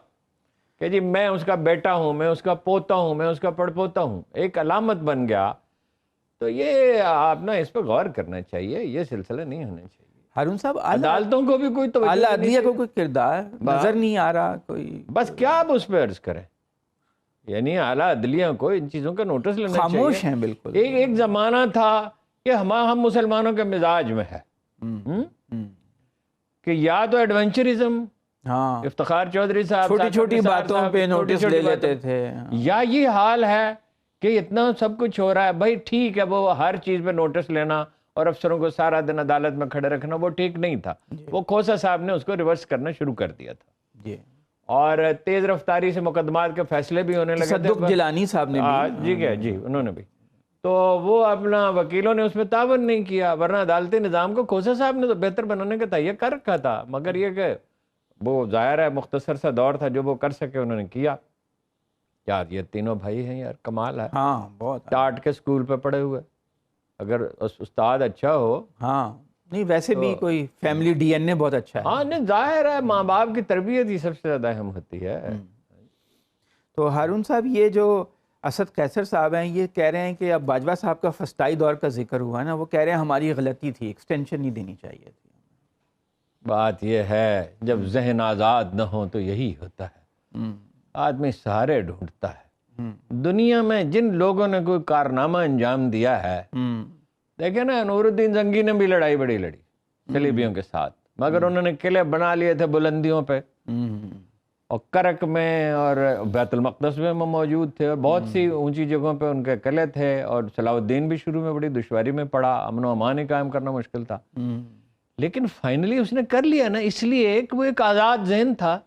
کہ جی میں اس کا بیٹا ہوں، میں اس کا پوتا ہوں، میں اس کا پڑپوتا ہوں، ایک علامت بن گیا۔ تو یہ آپ نا اس پہ غور کرنا چاہیے، یہ سلسلہ نہیں ہونا چاہیے۔ ہارون صاحب، عدالتوں کو بھی کوئی توجہ اعلیٰ دینی عدلیہ کو چاہیے۔ کوئی کردار نظر نہیں آ رہا کوئی، بس کیا آپ اس پہ عرض کریں، یعنی اعلیٰ عدلیہ کو ان چیزوں کا نوٹس لینا چاہیے۔ خاموش ہیں بالکل۔ ایک زمانہ تھا کہ ہم مسلمانوں کے مزاج میں ہے کہ یا تو ایڈونچرزم، ہاں، افتخار چودھری صاحب چھوٹی چھوٹی نثار باتوں صاحب پہ چھوٹی نوٹس چھوٹی لے باتوں، لیتے تھے، یا یہ حال ہے کہ اتنا سب کچھ ہو رہا ہے، بھائی ٹھیک ہے، وہ ہر چیز پہ نوٹس لینا اور افسروں کو سارا دن عدالت میں کھڑے رکھنا وہ ٹھیک نہیں تھا۔ وہ کھوسہ صاحب نے اس کو ریورس کرنا شروع کر دیا تھا، جی، اور تیز رفتاری سے مقدمات کے فیصلے بھی ہونے لگے تھے۔ تصدق جیلانی صاحب نے بھی، جی جی انہوں نے بھی، تو وہ اپنا وکیلوں نے اس میں تعاون نہیں کیا، ورنہ عدالتی نظام کو کھوسہ صاحب نے تو بہتر بنانے کا تہیہ کر رکھا تھا، مگر یہ کہ وہ ظاہر ہے مختصر سا دور تھا، جو وہ کر سکے انہوں نے کیا۔ یار یہ تینوں بھائی ہیں یار، کمال ہے، ہاں بہت، ٹاٹ کے سکول پہ پڑھے ہوئے، اگر استاد اچھا ہو، ہاں نہیں ویسے بھی کوئی فیملی ڈی این اے بہت اچھا ہے۔ ہاں نہیں ظاہر ہے ماں باپ کی تربیت ہی سب سے زیادہ اہم ہوتی ہے۔ تو ہارون صاحب، یہ جو اسد قیصر صاحب ہیں یہ کہہ رہے ہیں کہ اب باجوہ صاحب کا فسطائی دور کا ذکر ہوا نا، وہ کہہ رہے ہیں ہماری غلطی تھی، ایکسٹینشن نہیں دینی چاہیے تھی۔ بات یہ ہے جب ذہن آزاد نہ ہو تو یہی ہوتا ہے، آدمی سہارے ڈھونڈتا ہے۔ دنیا میں جن لوگوں نے کوئی کارنامہ انجام دیا ہے، دیکھیں نا نور الدین زنگی نے بھی لڑائی بڑی لڑی صلیبیوں کے ساتھ، مگر انہوں نے قلعے بنا لیے تھے بلندیوں پہ، اور کرک میں اور بیت المقدس میں موجود تھے، اور بہت سی اونچی جگہوں پہ ان کے قلعے تھے، اور صلاح الدین بھی شروع میں بڑی دشواری میں پڑا، امن و امان ہی قائم کرنا مشکل تھا، لیکن فائنلی اس نے کر لیا نا، اس لیے کہ وہ ایک آزاد ذہن تھا۔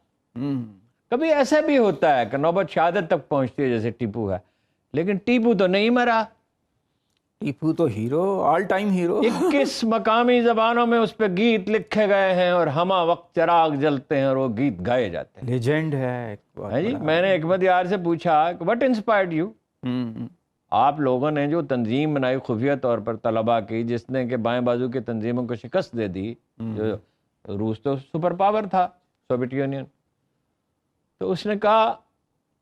کبھی ایسا بھی ہوتا ہے کہ نوبت شہادت تک پہنچتی ہے جیسے ٹیپو ہے، لیکن ٹیپو تو نہیں مرا، ٹیپو تو ہیرو، آل ٹائم ہیرو۔ 21 مقامی زبانوں میں اس پہ گیت لکھے گئے ہیں، اور ہمہ وقت چراغ جلتے ہیں اور وہ گیت گائے جاتے ہیں۔ لیجنڈ ہے بہت جی، بڑا۔ میں نے حکمت یار سے پوچھا کہ وٹ انسپائرڈ یو، آپ لوگوں نے جو تنظیم بنائی خفیہ طور پر طلباء کی، جس نے کہ بائیں بازو کی تنظیموں کو شکست دے دی، جو روس تو سپر پاور تھا، سوویت یونین، تو اس نے کہا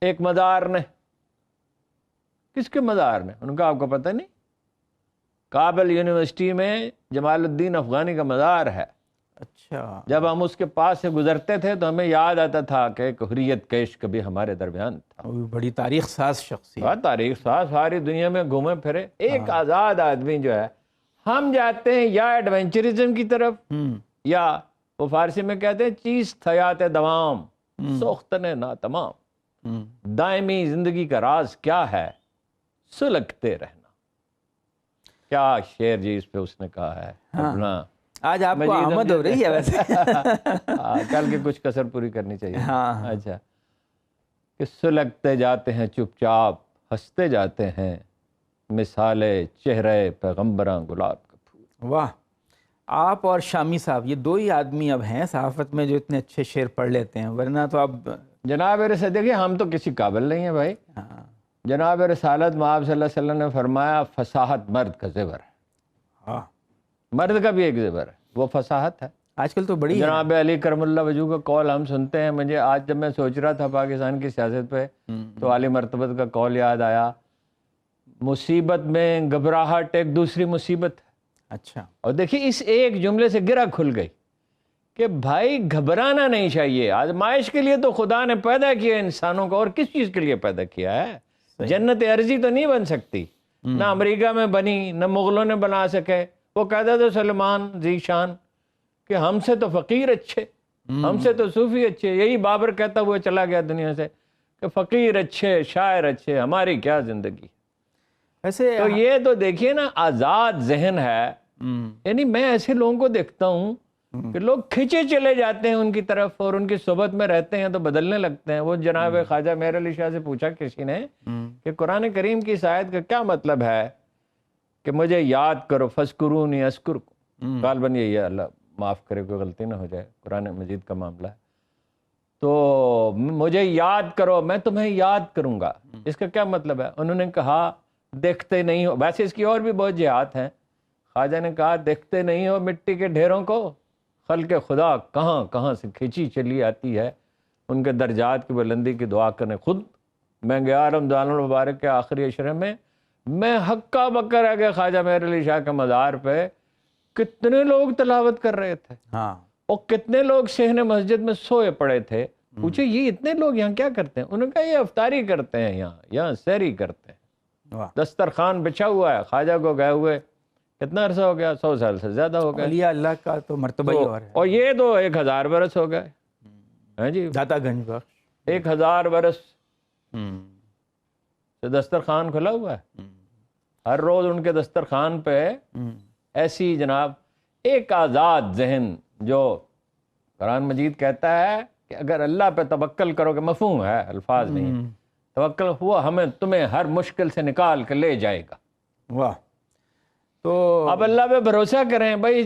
ایک مزار نے۔ کس کے مزار نے؟ ان کا آپ کو پتہ نہیں؟ کابل یونیورسٹی میں جمال الدین افغانی کا مزار ہے۔ اچھا، جب ہم اس کے پاس سے گزرتے تھے تو ہمیں یاد آتا تھا کہ ایک حریت کیش کبھی ہمارے درمیان تھا۔ وہ بڑی تاریخ ساز شخصیت۔ بہت تاریخ ساز، ساری دنیا میں گھومے پھرے، ایک آزاد آدمی جو ہے۔ ہم جاتے ہیں یا ایڈونچرزم کی طرف، یا وہ فارسی میں کہتے ہیں چیز تھیات دوام سوختن نا تمام، دائمی زندگی کا راز کیا ہے، سلگتے رہنا۔ کیا شعر جی اس پہ اس نے کہا ہے اپنا۔ آج آپ کو آمد ہو رہی ہے ویسے، کل کے کچھ کسر پوری کرنی چاہیے۔ ہاں، اچھا، کہ سلگتے جاتے ہیں چپ چاپ، ہنستے جاتے ہیں، مثالے چہرے پیغمبراں گلاب کا پھول۔ واہ، آپ اور شامی صاحب یہ دو ہی آدمی اب ہیں صحافت میں جو اتنے اچھے شعر پڑھ لیتے ہیں، ورنہ تو اب جناب رسالت، دیکھیے ہم تو کسی قابل نہیں ہیں بھائی۔ جناب رسالت مآب صلی اللہ علیہ وسلم نے فرمایا فصاحت مرد کا زیور ہے، ہاں، مرد کا بھی ایک زیور ہے، وہ فصاحت ہے۔ آج کل تو بڑی جناب علی کرم اللہ وجہ کا کال ہم سنتے ہیں. مجھے آج جب میں سوچ رہا تھا پاکستان کی سیاست پہ تو عالی مرتبہ کا کال یاد آیا, مصیبت میں گھبراہٹ ایک دوسری مصیبت ہے. اچھا, اور دیکھیے اس ایک جملے سے گرہ کھل گئی کہ بھائی گھبرانا نہیں چاہیے. آزمائش کے لیے تو خدا نے پیدا کیا انسانوں کو, اور کس چیز کے لیے پیدا کیا ہے؟ جنت عرضی تو نہیں بن سکتی, نہ امریکہ میں بنی, نہ مغلوں نے بنا سکے. وہ کہتا تھا سلمان ذی شان کہ ہم سے تو فقیر اچھے, ہم سے تو صوفی اچھے. یہی بابر کہتا ہوا چلا گیا دنیا سے کہ فقیر اچھے, شاعر اچھے, ہماری کیا زندگی. ویسے تو یہ تو دیکھیے نا آزاد ذہن ہے. یعنی میں ایسے لوگوں کو دیکھتا ہوں کہ لوگ کھینچے چلے جاتے ہیں ان کی طرف اور ان کی صحبت میں رہتے ہیں تو بدلنے لگتے ہیں. وہ جناب خواجہ مہر علی شاہ سے پوچھا کسی نے کہ قرآن کریم کی اس آیت کا کیا مطلب ہے کہ مجھے یاد کرو فذکرونی اذکرکم. غالباً یہی ہے, اللہ معاف کرے کوئی غلطی نہ ہو جائے, قرآن مجید کا معاملہ ہے. تو مجھے یاد کرو میں تمہیں یاد کروں گا, اس کا کیا مطلب ہے؟ انہوں نے کہا دیکھتے نہیں ہو. ویسے اس کی اور بھی بہت جہات ہیں. خواجہ نے کہا دیکھتے نہیں ہو مٹی کے ڈھیروں کو, خلق خدا کہاں کہاں سے کھینچی چلی آتی ہے. ان کے درجات کی بلندی کی دعا کرنے. خود میں گیا رمضان المبارک کے آخری عشرے میں ہکا بکا رہ گیا خواجہ مہر علی شاہ کے مزار پہ. کتنے لوگ تلاوت کر رہے تھے اور کتنے لوگ صحن مسجد میں سوئے پڑے تھے. پوچھے یہ اتنے لوگ یہاں کیا کرتے ہیں؟ انہوں نے کہا یہ افطاری کرتے ہیں, یہاں سحری کرتے ہیں. دسترخوان بچھا ہوا ہے. خواجہ کو گئے ہوئے کتنا عرصہ ہو گیا؟ 100 سال سے زیادہ ہو گیا. اولیاء اللہ کا تو مرتبہ ہی اور ہے. اور یہ تو 1000 برس ہو گئے ہیں جی. داتا گنج بخش 1000 برس سے دسترخوان کھلا ہوا ہے. ہر روز ان کے دسترخوان پہ ایسی جناب ایک آزاد ذہن, جو قرآن مجید کہتا ہے کہ اگر اللہ پہ توکل کرو, کہ مفہوم ہے الفاظ نہیں, توکل ہوا ہمیں تمہیں ہر مشکل سے نکال کے لے جائے گا. واہ. تو اب اللہ پہ بھروسہ کریں بھائی.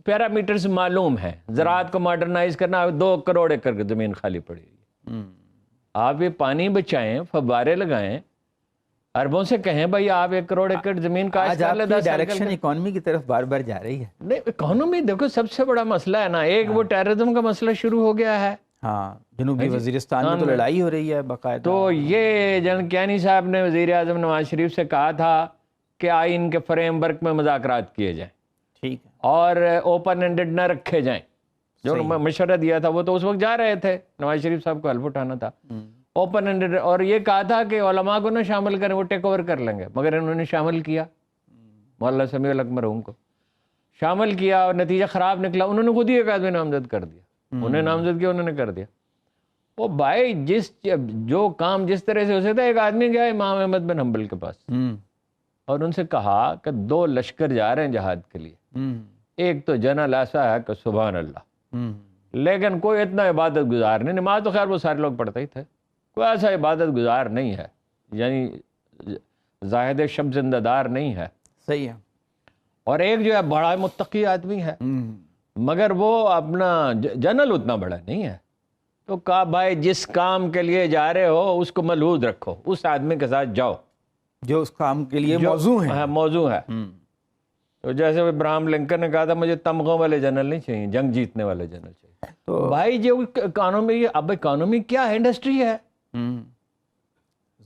پیرامیٹرز معلوم ہیں. زراعت کو ماڈرنائز کرنا, 2 کروڑ ایکڑ کی زمین خالی پڑی ہے. آپ یہ پانی بچائیں, فوارے لگائیں, اربوں سے کہیں بھائی آپ 1 کروڑ ایکڑ زمین کا آج آپ کی ڈائریکشن اکانومی کی طرف بار بار جا رہی ہے. نہیں, اکانومی دیکھو سب سے بڑا مسئلہ ہے نا. ایک وہ ٹیررزم کا مسئلہ شروع ہو گیا ہے. ہاں, جنوبی وزیرستان میں تو لڑائی ہو رہی ہے باقاعدہ. تو یہ جنرل کیانی صاحب نے وزیر اعظم نواز شریف سے کہا تھا کہ آئین کے فریم ورک میں مذاکرات کیے جائیں, ٹھیک ہے, اور اوپن اینڈڈ نہ رکھے جائیں. جو مشورہ دیا تھا وہ تو اس وقت جا رہے تھے, نواز شریف صاحب کو حلف اٹھانا تھا. اوپن اینڈڈ, اور یہ کہا تھا کہ علماء کو نہ شامل کریں, وہ ٹیک اوور کر لیں گے. مگر انہوں نے شامل کیا, مولانا سمیع الحق مرحوم کو شامل کیا, اور نتیجہ خراب نکلا. انہوں نے خود ہی ایک آدمی نامزد کر دیا. انہیں نامزد کیا, انہوں نے کر دیا. وہ بھائی جو کام جس طرح سے ہو سکتا ہے. ایک آدمی گیا امام احمد بن حنبل کے پاس اور ان سے کہا کہ 2 لشکر جا رہے ہیں جہاد کے لیے. ایک تو جنرل ایسا ہے کہ سبحان اللہ, لیکن کوئی اتنا عبادت گزار نہیں. نماز تو خیر وہ سارے لوگ پڑھتے ہی تھے, کوئی ایسا عبادت گزار نہیں ہے, یعنی زاہد شب زندہ دار نہیں ہے. صحیح ہے. اور ایک جو ہے بڑا متقی آدمی ہے, مگر وہ اپنا جنرل اتنا بڑا نہیں ہے. تو کہا بھائی جس کام کے لیے جا رہے ہو اس کو ملحوظ رکھو, اس آدمی کے ساتھ جاؤ جو اس کام کے لیے موضوع ہے. موضوع ہے. تو جیسے ابراہم لنکن نے کہا تھا مجھے تمغوں والے جنرل نہیں چاہیے, جنگ جیتنے والے جنرل چاہیے. تو بھائی جو اکانومی, اب اکانومی کیا ہے؟ انڈسٹری ہے,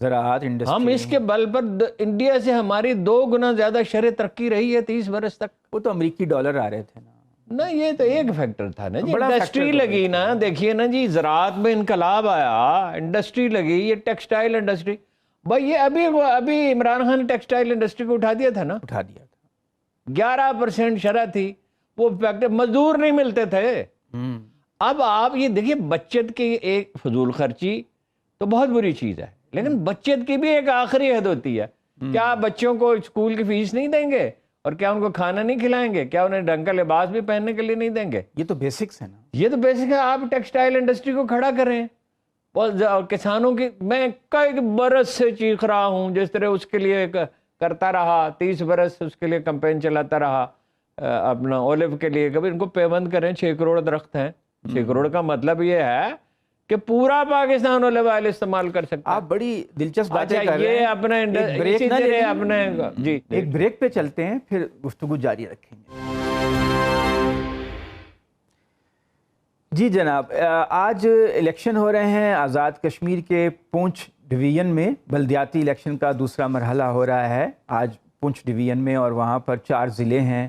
زراعت انڈسٹری. ہم اس کے بل پر انڈیا سے ہماری 2 گنا زیادہ شرح ترقی رہی ہے 30 برس تک. وہ تو امریکی ڈالر آ رہے تھے نا. نا یہ تو ایک فیکٹر تھا نا جی. انڈسٹری لگی نا, دیکھیے نا جی, زراعت میں انقلاب آیا, انڈسٹری لگی. یہ ٹیکسٹائل انڈسٹری بھائی, یہ ابھی عمران خان نے ٹیکسٹائل انڈسٹری کو اٹھا دیا تھا نا. اٹھا دیا تھا. 11% شرح تھی. وہ فیکٹر, مزدور نہیں ملتے تھے. اب آپ یہ دیکھیے, بچت کی ایک فضول خرچی تو بہت بری چیز ہے, لیکن بچت کی بھی ایک آخری حد ہوتی ہے. کیا بچوں کو اسکول کی فیس نہیں دیں گے, اور کیا ان کو کھانا نہیں کھلائیں گے, کیا انہیں ڈھنگ کا لباس بھی پہننے کے لیے نہیں دیں گے؟ یہ تو بیسکس ہے نا. یہ تو بیسک ہے. آپ ٹیکسٹائل انڈسٹری کو کھڑا کریں. اور کسانوں کی, میں کئی برس سے چیخ رہا ہوں, جس طرح اس کے لیے کرتا رہا 30 برس, اس کے لیے کمپین چلاتا رہا اپنا اولیو کے لیے. کبھی ان کو پیوند کریں. 6 کروڑ درخت ہیں. 6 کروڑ کا مطلب یہ ہے کہ پورا پاکستان اولیو آئل استعمال کر سکتا ہے. آپ بڑی دلچسپ باتیں کر رہے ہیں. یہ اپنے جی ایک بریک پہ چلتے ہیں, پھر گفتگو جاری رکھیں گے. جی جناب، آج الیکشن ہو رہے ہیں آزاد کشمیر کے پونچھ ڈویژن میں. بلدیاتی الیکشن کا دوسرا مرحلہ ہو رہا ہے آج پونچھ ڈویژن میں، اور وہاں پر 4 ضلع ہیں.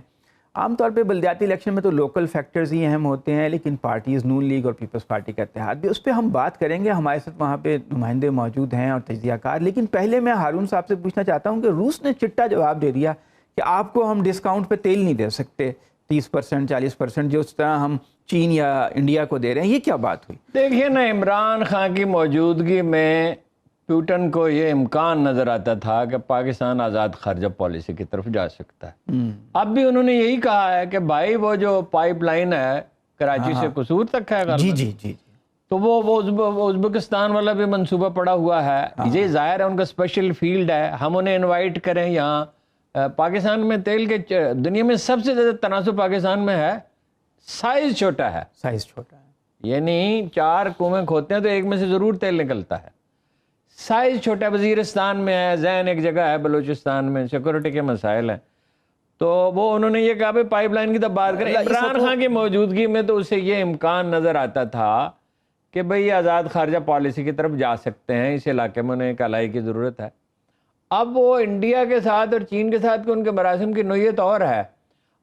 عام طور پہ بلدیاتی الیکشن میں تو لوکل فیکٹرز ہی اہم ہوتے ہیں، لیکن پارٹیز نون لیگ اور پیپلز پارٹی کا اتحاد بھی، اس پہ ہم بات کریں گے. ہمارے ساتھ وہاں پہ نمائندے موجود ہیں اور تجزیہ کار. لیکن پہلے میں ہارون صاحب سے پوچھنا چاہتا ہوں کہ روس نے چٹا جواب دے دیا کہ آپ کو ہم ڈسکاؤنٹ پہ تیل نہیں دے سکتے 30% 40%، جو اس طرح ہم چین یا انڈیا کو دے رہے ہیں. یہ کیا بات ہوئی؟ دیکھیے نا، عمران خان کی موجودگی میں پیوٹن کو یہ امکان نظر آتا تھا کہ پاکستان آزاد خارجہ پالیسی کی طرف جا سکتا ہے. اب بھی انہوں نے یہی کہا ہے کہ بھائی وہ جو پائپ لائن ہے کراچی سے قصور تک ہے، جی جی جی، تو وہ ازبکستان والا بھی منصوبہ پڑا ہوا ہے. یہ ظاہر ہے ان کا اسپیشل فیلڈ ہے، ہم انہیں انوائٹ کریں یہاں. پاکستان میں تیل کے دنیا میں سب سے زیادہ تناسب پاکستان میں ہے، سائز چھوٹا ہے. سائز چھوٹا ہے، یعنی 4 کنویں کھوتے ہیں تو ایک میں سے ضرور تیل نکلتا ہے. سائز چھوٹا ہے. وزیرستان میں ہے، زین ایک جگہ ہے بلوچستان میں، سیکورٹی کے مسائل ہیں. تو وہ انہوں نے یہ کہا بھائی پائپ لائن کی تو بات کریں. عمران خان کی موجودگی میں تو اسے یہ امکان نظر آتا تھا کہ بھئی آزاد خارجہ پالیسی کی طرف جا سکتے ہیں، اس علاقے میں انہیں کلائی کی ضرورت ہے. اب وہ انڈیا کے ساتھ اور چین کے ساتھ ان کے مراسم کی نوعیت اور ہے.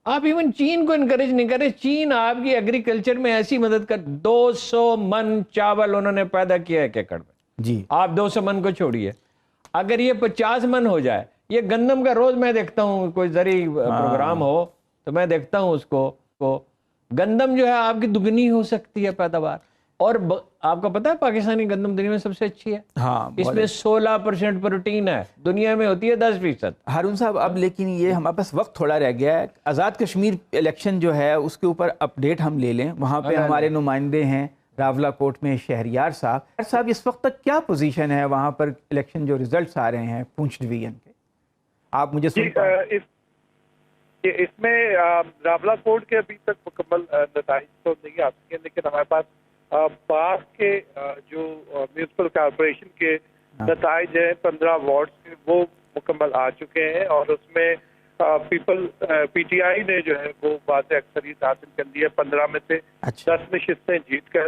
آپ ایون چین کو انکریج نہیں کریں. چین آپ کی ایگریکلچر میں ایسی مدد کر، 200 من چاول انہوں نے پیدا کیا 1 ایکڑ میں. جی آپ 200 من کو چھوڑیے، اگر یہ 50 من ہو جائے. یہ گندم کا روز میں دیکھتا ہوں، کوئی زرعی پروگرام ہو تو میں دیکھتا ہوں اس کو گندم جو ہے آپ کی دگنی ہو سکتی ہے پیداوار. اور آپ کو پتا ہے پاکستانی گندم دنیا میں سب سے اچھی ہے. اس میں 16% پروٹین ہے، دنیا میں ہوتی ہے 10%. ہارون صاحب، اب لیکن یہ ہمارے پاس وقت تھوڑا رہ گیا ہے. آزاد کشمیر الیکشن جو ہے اس کے اوپر اپڈیٹ ہم لے لیں. وہاں پہ ہمارے نمائندے ہیں راولا کوٹ میں شہریار صاحب. اس وقت تک کیا پوزیشن ہے وہاں پر الیکشن جو ریزلٹس آ رہے ہیں پونچھ ڈویژن کے؟ آپ مجھے سن پائیں؟ اس میں راولا کوٹ کے ابھی تک مکمل نتائج تو نہیں آ سکے، لیکن ہمارے پاس باغ کے جو میونسپل کارپوریشن کے نتائج ہیں 15 وارڈ کے، وہ مکمل آ چکے ہیں. اور اس میں پی ٹی آئی نے جو ہے وہ واضح اکثریت حاصل کر لی ہے. 15 میں سے 10 نشستیں جیت کر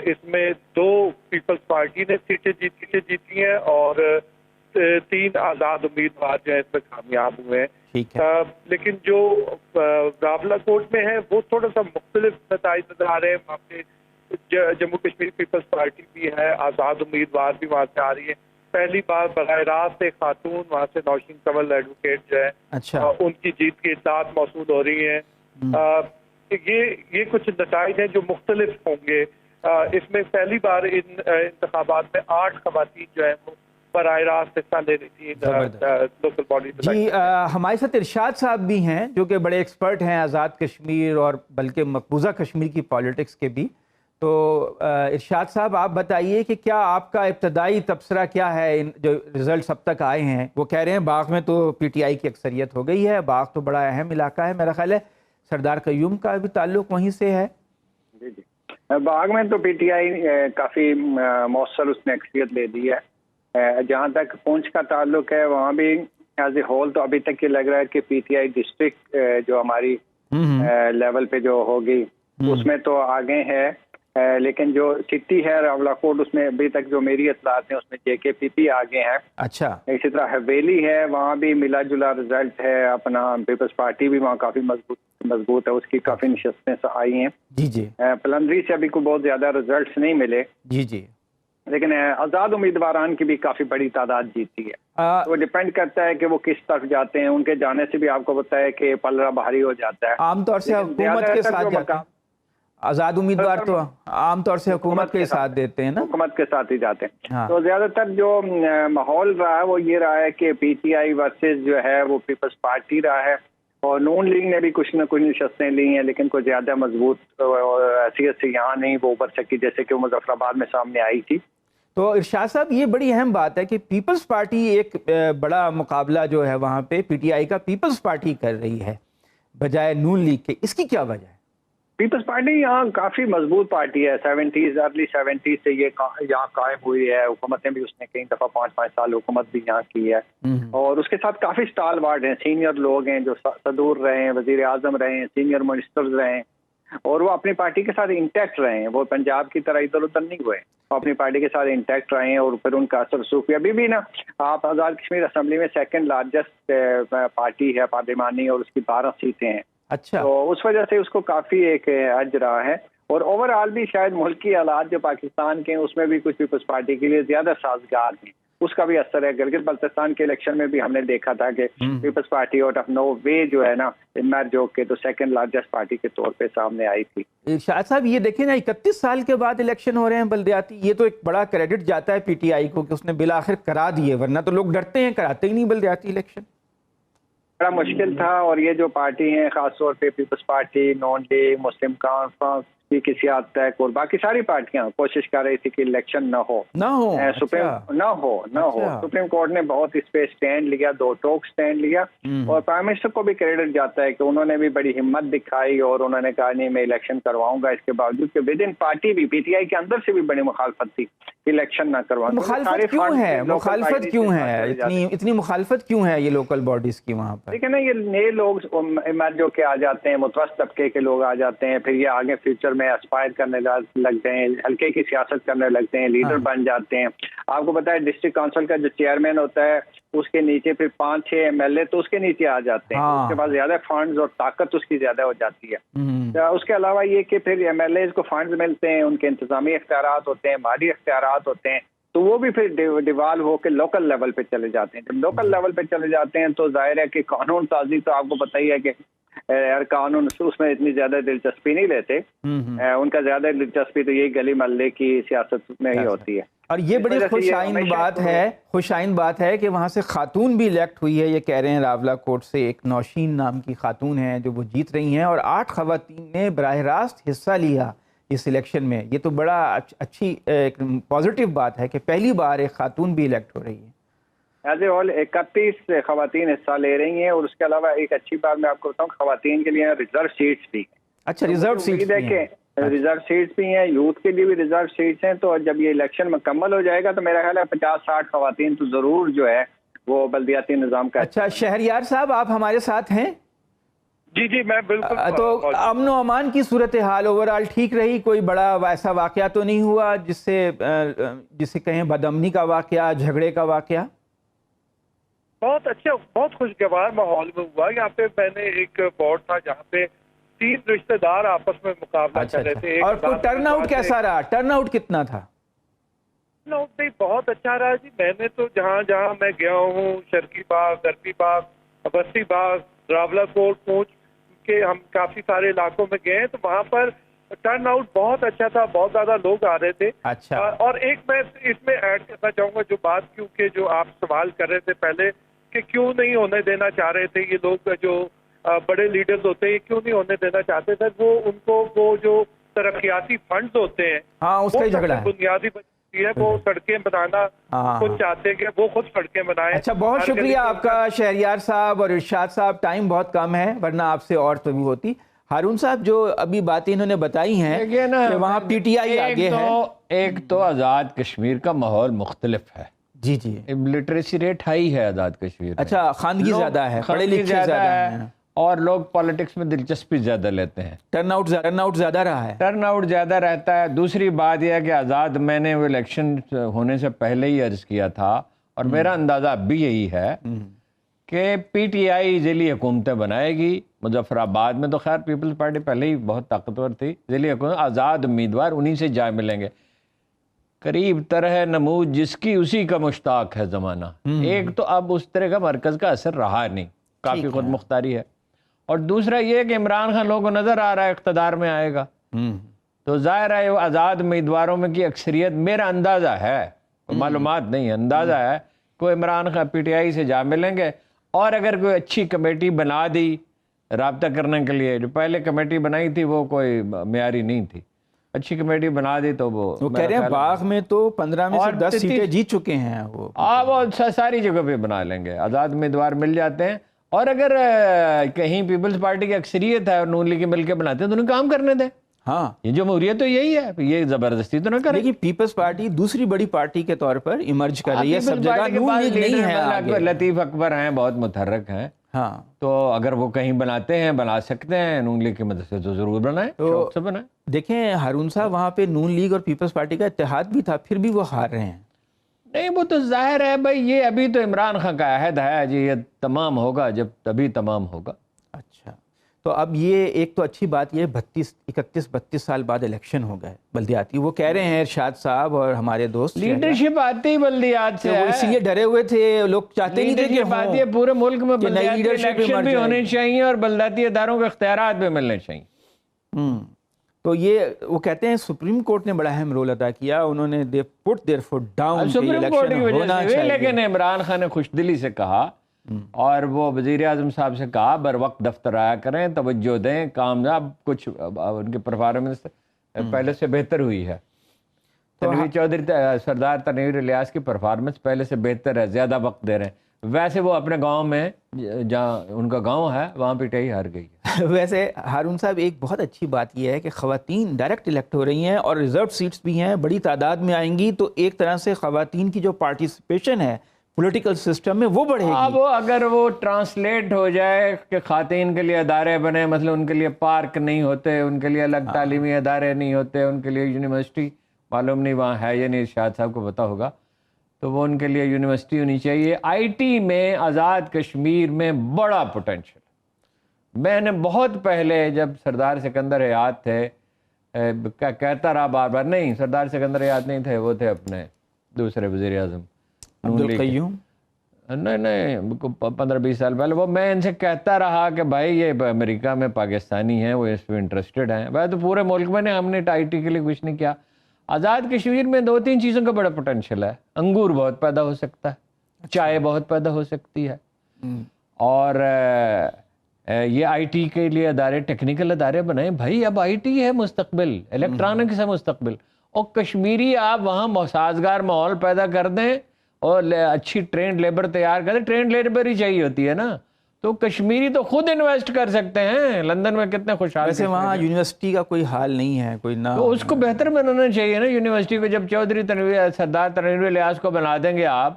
اس میں 2 پیپلز پارٹی نے سیٹیں جیتی ہیں اور 3 آزاد امیدوار جو ہے اس میں کامیاب ہوئے ہیں. لیکن جو راولا کوٹ میں ہے وہ تھوڑا سا مختلف نتائج نظر آ رہے ہیں. وہاں پہ جموں کشمیر پیپلز پارٹی بھی ہے، آزاد امیدوار بھی وہاں سے آ رہی ہے. پہلی بار براہ راست ایک خاتون وہاں سے نوشین کنول ایڈوکیٹ جو ہے ان کی جیت کی اطلاعات موصول ہو رہی ہیں. یہ کچھ نتائج ہیں جو مختلف ہوں گے. اس میں پہلی بار ان انتخابات میں 8 خواتین جو ہیں وہ براہ راست حصہ لے رہی تھی لوکل باڈی. جی، ہمارے ساتھ ارشاد صاحب بھی ہیں جو کہ بڑے ایکسپرٹ ہیں آزاد کشمیر اور بلکہ مقبوضہ کشمیر کی پالیٹکس کے بھی. تو ارشاد صاحب، آپ بتائیے کہ کیا آپ کا ابتدائی تبصرہ کیا ہے؟ جو ریزلٹس اب تک آئے ہیں وہ کہہ رہے ہیں باغ میں تو پی ٹی آئی کی اکثریت ہو گئی ہے. باغ تو بڑا اہم علاقہ ہے، میرا خیال ہے سردار قیوم کا بھی تعلق وہیں سے ہے. جی جی، باغ میں تو پی ٹی آئی کافی مؤثر اس نے اکثریت لے دی ہے. جہاں تک پونچھ کا تعلق ہے وہاں بھی ایز اے ہول تو ابھی تک یہ لگ رہا ہے کہ پی ٹی آئی ڈسٹرکٹ جو ہماری لیول پہ جو ہوگی اس میں تو آگے ہے. لیکن جو سٹی ہے راولا کوٹ، اس میں ابھی تک جو میری اطلاعات ہیں اس میں جے کے پی پی آگے ہیں. اچھا. اسی طرح حویلی ہے، وہاں بھی ملا جلا رزلٹ ہے. اپنا پیپلز پارٹی بھی وہاں کافی مضبوط ہے، اس کی کافی نشستیں آئی ہیں. جی جی. پلندری سے ابھی کوئی بہت زیادہ رزلٹس نہیں ملے. جی جی. لیکن آزاد امیدواران کی بھی کافی بڑی تعداد جیتی ہے. وہ ڈیپینڈ کرتا ہے کہ وہ کس طرف جاتے ہیں. ان کے جانے سے بھی آپ کو پتا ہے کہ پلڑا بھاری ہو جاتا ہے. عام طور سے حکومت کے ساتھ جاتے ہیں آزاد امیدوار، تو عام طور سے حکومت کے ساتھ دیتے ہیں نا، حکومت کے ساتھ ہی جاتے ہیں. تو زیادہ تر جو ماحول رہا ہے وہ یہ رہا ہے کہ پی ٹی آئی ورسز جو ہے وہ پیپلز پارٹی رہا ہے. اور نون لیگ نے بھی کچھ نہ کچھ نشستیں لی ہیں، لیکن کوئی زیادہ مضبوط حیثیت سے یہاں نہیں وہ ابھر سکی جیسے کہ وہ مظفر آباد میں سامنے آئی تھی. تو ارشاد صاحب، یہ بڑی اہم بات ہے کہ پیپلز پارٹی ایک بڑا مقابلہ جو ہے وہاں پہ پی ٹی آئی کا پیپلز پارٹی کر رہی ہے بجائے نون لیگ کے. اس کی کیا وجہ ہے؟ پیپلز پارٹی یہاں کافی مضبوط پارٹی ہے. 70s ارلی 70s سے یہ یہاں قائم ہوئی ہے. حکومتیں بھی اس نے کئی دفعہ 5-5 سال حکومت بھی یہاں کی ہے. اور اس کے ساتھ کافی اسٹال وارڈ ہیں، سینئر لوگ ہیں جو صدور رہے ہیں، وزیر اعظم رہے ہیں، سینئر منسٹرز رہے ہیں. اور وہ اپنی پارٹی کے ساتھ انٹیکٹ رہے ہیں، وہ پنجاب کی طرح ادھر ادھر نہیں ہوئے، وہ اپنی پارٹی کے ساتھ انٹیکٹ رہے ہیں، اور پھر ان کا اثر رسوخ ابھی بھی نا، آپ آزاد کشمیر اسمبلی میں سیکنڈ لارجسٹ پارٹی ہے پارلیمانی، اور اس کی 12 سیٹیں ہیں، اچھا تو اس وجہ سے اس کو کافی ایک اج رہا ہے، اور اوور آل بھی شاید ملکی حالات جو پاکستان کے ہیں اس میں بھی کچھ پیپلز پارٹی کے لیے زیادہ سازگار ہیں، اس کا بھی اثر ہے۔ گلگت بلتستان کے الیکشن میں بھی ہم نے دیکھا تھا کہ پیپلز پارٹی آؤٹ آف نو وے جو ہے نا ایمرج ہو کے تو سیکنڈ لارجسٹ پارٹی کے طور پہ سامنے آئی تھی۔ شاہد صاحب یہ دیکھیں نا 31 سال کے بعد الیکشن ہو رہے ہیں بلدیاتی، یہ تو ایک بڑا کریڈٹ جاتا ہے پی ٹی آئی کو کہ اس نے بالآخر کرا دیے، ورنہ تو لوگ ڈرتے ہیں، کراتے ہی نہیں بلدیاتی الیکشن۔ بڑا مشکل تھا، اور یہ جو پارٹی ہیں خاص طور پہ پیپلز پارٹی، نون لیگ، مسلم کانفرنس کی کسی حد تک، اور باقی ساری پارٹیاں کوشش کر رہی تھی کہ الیکشن نہ ہو، سپریم کورٹ نے بہت اس پہ سٹینڈ لیا، 2 ٹوک سٹینڈ لیا، اور پرائم منسٹر کو بھی کریڈٹ جاتا ہے کہ انہوں نے بھی بڑی ہمت دکھائی، اور انہوں نے کہا نہیں میں الیکشن کرواؤں گا، اس کے باوجود کہ ود ان پارٹی بھی پی ٹی آئی کے اندر سے بھی بڑی مخالفت تھی الیکشن نہ کرواؤں۔ مخالفت کیوں ہے اتنی مخالفت کیوں ہے یہ لوکل باڈیز کی وہاں پر؟ لیکن یہ نئے لوگ ایمرج ہو کے آ جاتے ہیں، متوسط طبقے کے لوگ آ جاتے ہیں، پھر یہ آگے فیوچر میں اسپائر کرنے لگتے ہیں، ہلکے کی سیاست کرنے لگتے ہیں، لیڈر بن جاتے ہیں۔ آپ کو پتا ہے ڈسٹرکٹ کونسل کا جو چیئرمین ہوتا ہے اس کے نیچے پھر 5-6 ایم ایل اے تو اس کے نیچے آ جاتے ہیں، اس کے پاس زیادہ فنڈز اور طاقت اس کی زیادہ ہو جاتی ہے۔ اس کے علاوہ یہ کہ پھر ایم ایل اے کو فنڈز ملتے ہیں، ان کے انتظامی اختیارات ہوتے ہیں، مالی اختیارات ہوتے ہیں، تو وہ بھی پھر ڈیوالو ہو کے لوکل لیول پہ چلے جاتے ہیں۔ جب لوکل لیول پہ چلے جاتے ہیں تو ظاہر ہے کہ قانون سازی تو آپ کو پتہ ہی ہے کہ قانون اس میں اتنی زیادہ دلچسپی نہیں لیتے، ان کا زیادہ دلچسپی تو یہی گلی محلے کی سیاست میں ہی ہوتی ہے۔ اور یہ بڑی خوشائن بات ہے کہ وہاں سے خاتون بھی الیکٹ ہوئی ہے، یہ کہہ رہے ہیں راولہ کوٹ سے ایک نوشین نام کی خاتون ہیں جو وہ جیت رہی ہیں، اور 8 خواتین نے براہ راست حصہ لیا اس الیکشن میں۔ یہ تو بڑا اچھی ایک پازیٹیو بات ہے کہ پہلی بار ایک خاتون بھی الیکٹ ہو رہی ہے۔ ایز اے ہول 31 خواتین حصہ لے رہی ہیں، اور اس کے علاوہ ایک اچھی بات میں آپ کو بتاؤں، خواتین کے لیے ریزرو سیٹس بھی۔ اچھا ریزرو سیٹس بھی ہیں؟ ریزرو سیٹس بھی ہیں، یوتھ کے لیے بھی ریزرو سیٹس ہیں، تو جب یہ الیکشن مکمل ہو جائے گا تو میرا خیال ہے 50-60 خواتین تو ضرور جو ہے وہ بلدیاتی نظام کا۔ اچھا شہریار صاحب آپ ہمارے ساتھ ہیں؟ جی میں بالکل۔ تو امن و امان کی صورتحال اوورآل ٹھیک رہی؟ کوئی بڑا ایسا واقعہ تو نہیں ہوا جسے کہیں بدامنی کا واقعہ، جھگڑے کا واقعہ؟ بہت اچھا، بہت خوشگوار ماحول میں ہوا۔ یہاں پہ میں نے ایک بورڈ تھا جہاں پہ 3 رشتہ دار آپس میں مقابلہ کر رہے تھے۔ اور ٹرن آؤٹ کیسا رہا؟ ٹرن آؤٹ کتنا تھا؟ ٹرن آؤٹ بھی بہت اچھا رہا جی۔ میں نے تو جہاں جہاں میں گیا ہوں، شرقی باغ، غربی باغ، بستی باغ، راولہ کوٹ، پونچھ کے ہم کافی سارے علاقوں میں گئے ہیں، تو وہاں پر ٹرن آؤٹ بہت اچھا تھا، بہت زیادہ لوگ آ رہے تھے۔ اچھا، اور ایک میں اس میں ایڈ کرنا چاہوں گا جو بات، کیونکہ جو آپ سوال کر رہے تھے پہلے کہ کیوں نہیں ہونے دینا چاہ رہے تھے یہ لوگ، جو بڑے لیڈرز ہوتے ہیں کیوں نہیں ہونے دینا چاہتے تھے، وہ ان کو وہ جو ترقیاتی فنڈز ہوتے ہیں اس کا جھگڑا ہے، بنیادی ہے وہ سڑکیں بنانا خود چاہتے ہیں کہ وہ خود سڑکیں بنائیں۔ اچھا بہت شکریہ آپ کا شہریار صاحب اور ارشاد صاحب، ٹائم بہت کم ہے ورنہ آپ سے اور تو بھی ہوتی۔ ہارون صاحب جو ابھی باتیں انہوں نے بتائی ہیں کہ وہاں پی ٹی آئی آگے ہے، ایک تو آزاد کشمیر کا ماحول مختلف ہے، جی لٹریسی ریٹ ہائی ہے آزاد کشمیر میں، اچھا خواندگی زیادہ ہے، پڑھے لکھے زیادہ ہیں، اور لوگ پالیٹکس میں دلچسپی زیادہ لیتے ہیں، ٹرن آؤٹ زیادہ رہا ہے، ٹرن آؤٹ زیادہ رہتا ہے۔ دوسری بات یہ ہے کہ آزاد، میں نے وہ الیکشن ہونے سے پہلے ہی عرض کیا تھا، اور میرا اندازہ اب بھی یہی ہے کہ پی ٹی آئی ذیلی حکومتیں بنائے گی۔ مظفر آباد میں تو خیر پیپلز پارٹی پہلے ہی بہت طاقتور تھی، ذیلی حکومت، آزاد امیدوار انہی سے جائے ملیں گے، قریب طرح نمود جس کی اسی کا مشتاق ہے زمانہ۔ ایک تو اب اس طرح کا مرکز کا اثر رہا نہیں، کافی خود مختاری ہے، اور دوسرا یہ کہ عمران خان لوگوں کو نظر آ رہا ہے اقتدار میں آئے گا، تو ظاہر ہے وہ آزاد امیدواروں میں کی اکثریت، میرا اندازہ ہے، معلومات نہیں، اندازہ ہے کہ Imran Khan P T I سے جا ملیں گے، اور اگر کوئی اچھی کمیٹی بنا دی رابطہ کرنے کے لیے، جو پہلے کمیٹی بنائی تھی وہ کوئی معیاری نہیں تھی، اچھی کمیٹی بنا دی تو وہ کہہ رہے ہیں باغ میں تو 15 میں سے 10 سیٹیں جیت چکے ہیں وہ ساری جگہ پہ بنا لیں گے، آزاد امیدوار مل جاتے ہیں، اور اگر کہیں پیپلز پارٹی کی اکثریت ہے اور نون لیگ مل کے بناتے ہیں تو انہیں کام کرنے دیں۔ ہاں یہ جمہوریت تو یہی ہے، یہ زبردستی تو نہ کریں۔ لیکن پیپلز پارٹی دوسری بڑی پارٹی کے طور پر ایمرج کر رہی ہے، سب جگہ نون لیگ نہیں ہے آگے۔ لطیف اکبر ہیں، بہت متحرک ہیں، ہاں تو اگر وہ کہیں بناتے ہیں، بنا سکتے ہیں نون لیگ کی مدد سے، تو ضرور بنائیں، شوق سے بنائیں۔ دیکھیں ہارون صاحب، وہاں پہ نون لیگ اور پیپلز پارٹی کا اتحاد بھی تھا، پھر بھی وہ ہار رہے ہیں۔ نہیں، وہ تو ظاہر ہے بھائی، یہ ابھی تو عمران خان کا عہد ہے جی، یہ تمام ہوگا جب تبھی تمام ہوگا۔ اچھا، تو اب یہ ایک تو اچھی بات یہ 31-32 سال بعد الیکشن ہو گئے بلدیاتی، وہ کہہ رہے ہیں ارشاد صاحب اور ہمارے دوست لیڈرشپ آتی ہی بلدیات سے وہ ہے، اس لیے ڈرے ہوئے تھے، لوگ چاہتے نہیں تھے کہ لیڈرشپ آتی ہے پورے ملک میں، کہ نئی بلدیاتی لیڈرشپ بھی الیکشن مر بھی جائے ہونے گی۔ چاہیے اور بلدیاتی اداروں کے اختیارات بھی ملنے چاہیے۔ تو یہ وہ کہتے ہیں سپریم کورٹ نے بڑا اہم رول ادا کیا، انہوں نے they put their foot down, supreme court کی وجہ ہونا سے چاہیے۔ لیکن عمران خان نے خوش دلی سے کہا اور وہ وزیر اعظم صاحب سے کہا بر وقت دفتر آیا کریں، توجہ دیں، کامیاب کچھ ان کی پرفارمنس پہلے سے بہتر ہوئی ہے۔ تنویر چودھری سردار تنویر الیاس کی پرفارمنس پہلے سے بہتر ہے، زیادہ وقت دے رہے ہیں۔ ویسے وہ اپنے گاؤں میں، جہاں ان کا گاؤں ہے، وہاں پٹائی ہار گئی ہے۔ ویسے ہارون صاحب ایک بہت اچھی بات یہ ہے کہ خواتین ڈائریکٹ الیکٹ ہو رہی ہیں اور ریزرو سیٹس بھی ہیں، بڑی تعداد میں آئیں گی، تو ایک طرح سے خواتین کی جو پارٹیسپیشن ہے پولیٹیکل سسٹم میں وہ بڑھے گی۔ اب اگر وہ ٹرانسلیٹ ہو جائے کہ خواتین کے لیے ادارے بنے، مثلا ان کے لیے پارک نہیں ہوتے، ان کے لیے الگ تعلیمی ادارے نہیں ہوتے، ان کے لیے یونیورسٹی، معلوم نہیں وہاں ہے یا نہیں، شاہد صاحب کو پتہ ہوگا، تو وہ ان کے لیے یونیورسٹی ہونی چاہیے۔ آئی ٹی میں آزاد کشمیر میں بڑا پوٹینشل۔ میں نے بہت پہلے جب سردار سکندر حیات تھے کہتا رہا بار بار، نہیں سردار سکندر حیات نہیں تھے، وہ تھے اپنے دوسرے وزیر اعظم عبدالقیوم، نہیں 15-20 سال پہلے، وہ میں ان سے کہتا رہا کہ بھائی یہ امریکہ میں پاکستانی ہیں، وہ اس میں انٹرسٹڈ ہیں، بھائی تو پورے ملک میں نے ہم نے آئی ٹی کے لیے کچھ نہیں کیا۔ آزاد کشمیر میں 2-3 چیزوں کا بڑا پوٹینشل ہے، انگور بہت پیدا ہو سکتا ہے، چائے بہت پیدا ہو سکتی ہے، اور یہ آئی ٹی کے لیے ادارے، ٹیکنیکل ادارے بنائیں بھائی، اب آئی ٹی ہے مستقبل، الیکٹرانکس ہے مستقبل، اور کشمیری آپ وہاں سازگار ماحول پیدا کر دیں اور اچھی ٹرینڈ لیبر تیار کر دیں، ٹرینڈ لیبر ہی چاہیے ہوتی ہے نا، تو کشمیری تو خود انویسٹ کر سکتے ہیں، لندن میں کتنے خوشحال۔ ویسے وہاں یونیورسٹی کا کوئی حال نہیں ہے، کوئی نہ، تو اس کو بہتر بنانا چاہیے نا یونیورسٹی کو۔ جب چودھری سردار تنویر الیاس کو بنا دیں گے آپ،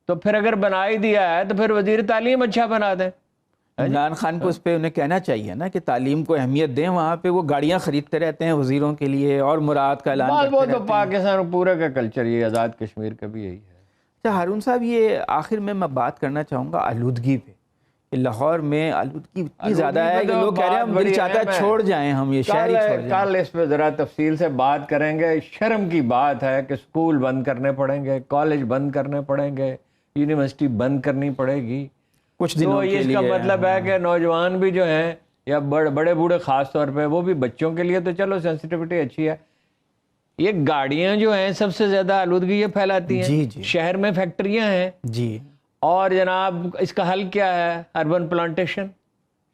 تو پھر اگر بنا ہی دیا ہے تو پھر وزیر تعلیم اچھا بنا دیں۔ عمران خان کو اس پہ انہیں کہنا چاہیے نا کہ تعلیم کو اہمیت دیں، وہاں پہ وہ گاڑیاں خریدتے رہتے ہیں وزیروں کے لیے اور مراد کا اعلان کرتے وہ رہتے تو ہیں۔ پاکستان پورے کا کلچر، یہ آزاد کشمیر کا بھی یہی ہے۔ اچھا ہارون صاحب، یہ آخر میں بات کرنا چاہوں گا آلودگی پہ، کہ لاہور میں آلودگی اتنی زیادہ ہے کہ لوگ کہہ رہے ہیں ہم دل چاہتا ہے چھوڑ جائیں، ہم یہ شہر ہی چھوڑ جائیں۔ کل اس پہ ذرا تفصیل سے بات کریں گے۔ شرم کی بات ہے کہ اسکول بند کرنے پڑیں گے، کالج بند کرنے پڑیں گے، یونیورسٹی بند کرنی پڑے گی کچھ دنوں کے لیے۔ اس کا مطلب ہے کہ نوجوان بھی جو ہیں یا بڑے بوڑھے خاص طور پہ، وہ بھی بچوں کے لیے تو چلو سینسٹیوٹی اچھی ہے، یہ گاڑیاں جو ہیں سب سے زیادہ آلودگی یہ پھیلاتی ہیں۔ جی جی شہر میں فیکٹریاں ہیں جی، اور جناب اس کا حل کیا ہے؟ اربن پلانٹیشن،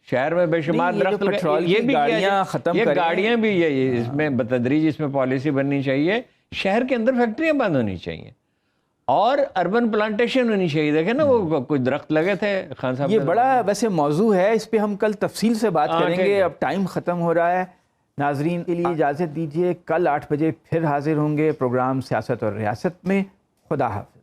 شہر میں بے شمار درخت یہ بھی گاڑیاں ختم یہ کریں، گاڑیاں بھی یہ اس میں بتدریج اس میں پالیسی بننی چاہیے، شہر کے اندر فیکٹریاں بند ہونی چاہیے اور اربن پلانٹیشن ہونی چاہیے۔ دیکھیں نا وہ کچھ درخت لگے تھے خان صاحب، یہ بڑا ویسے موضوع ہے، اس پہ ہم کل تفصیل سے بات کریں گے، اب ٹائم ختم ہو رہا ہے۔ ناظرین کے لیے اجازت دیجیے، کل 8 بجے پھر حاضر ہوں گے پروگرام سیاست اور ریاست میں۔ خدا حافظ۔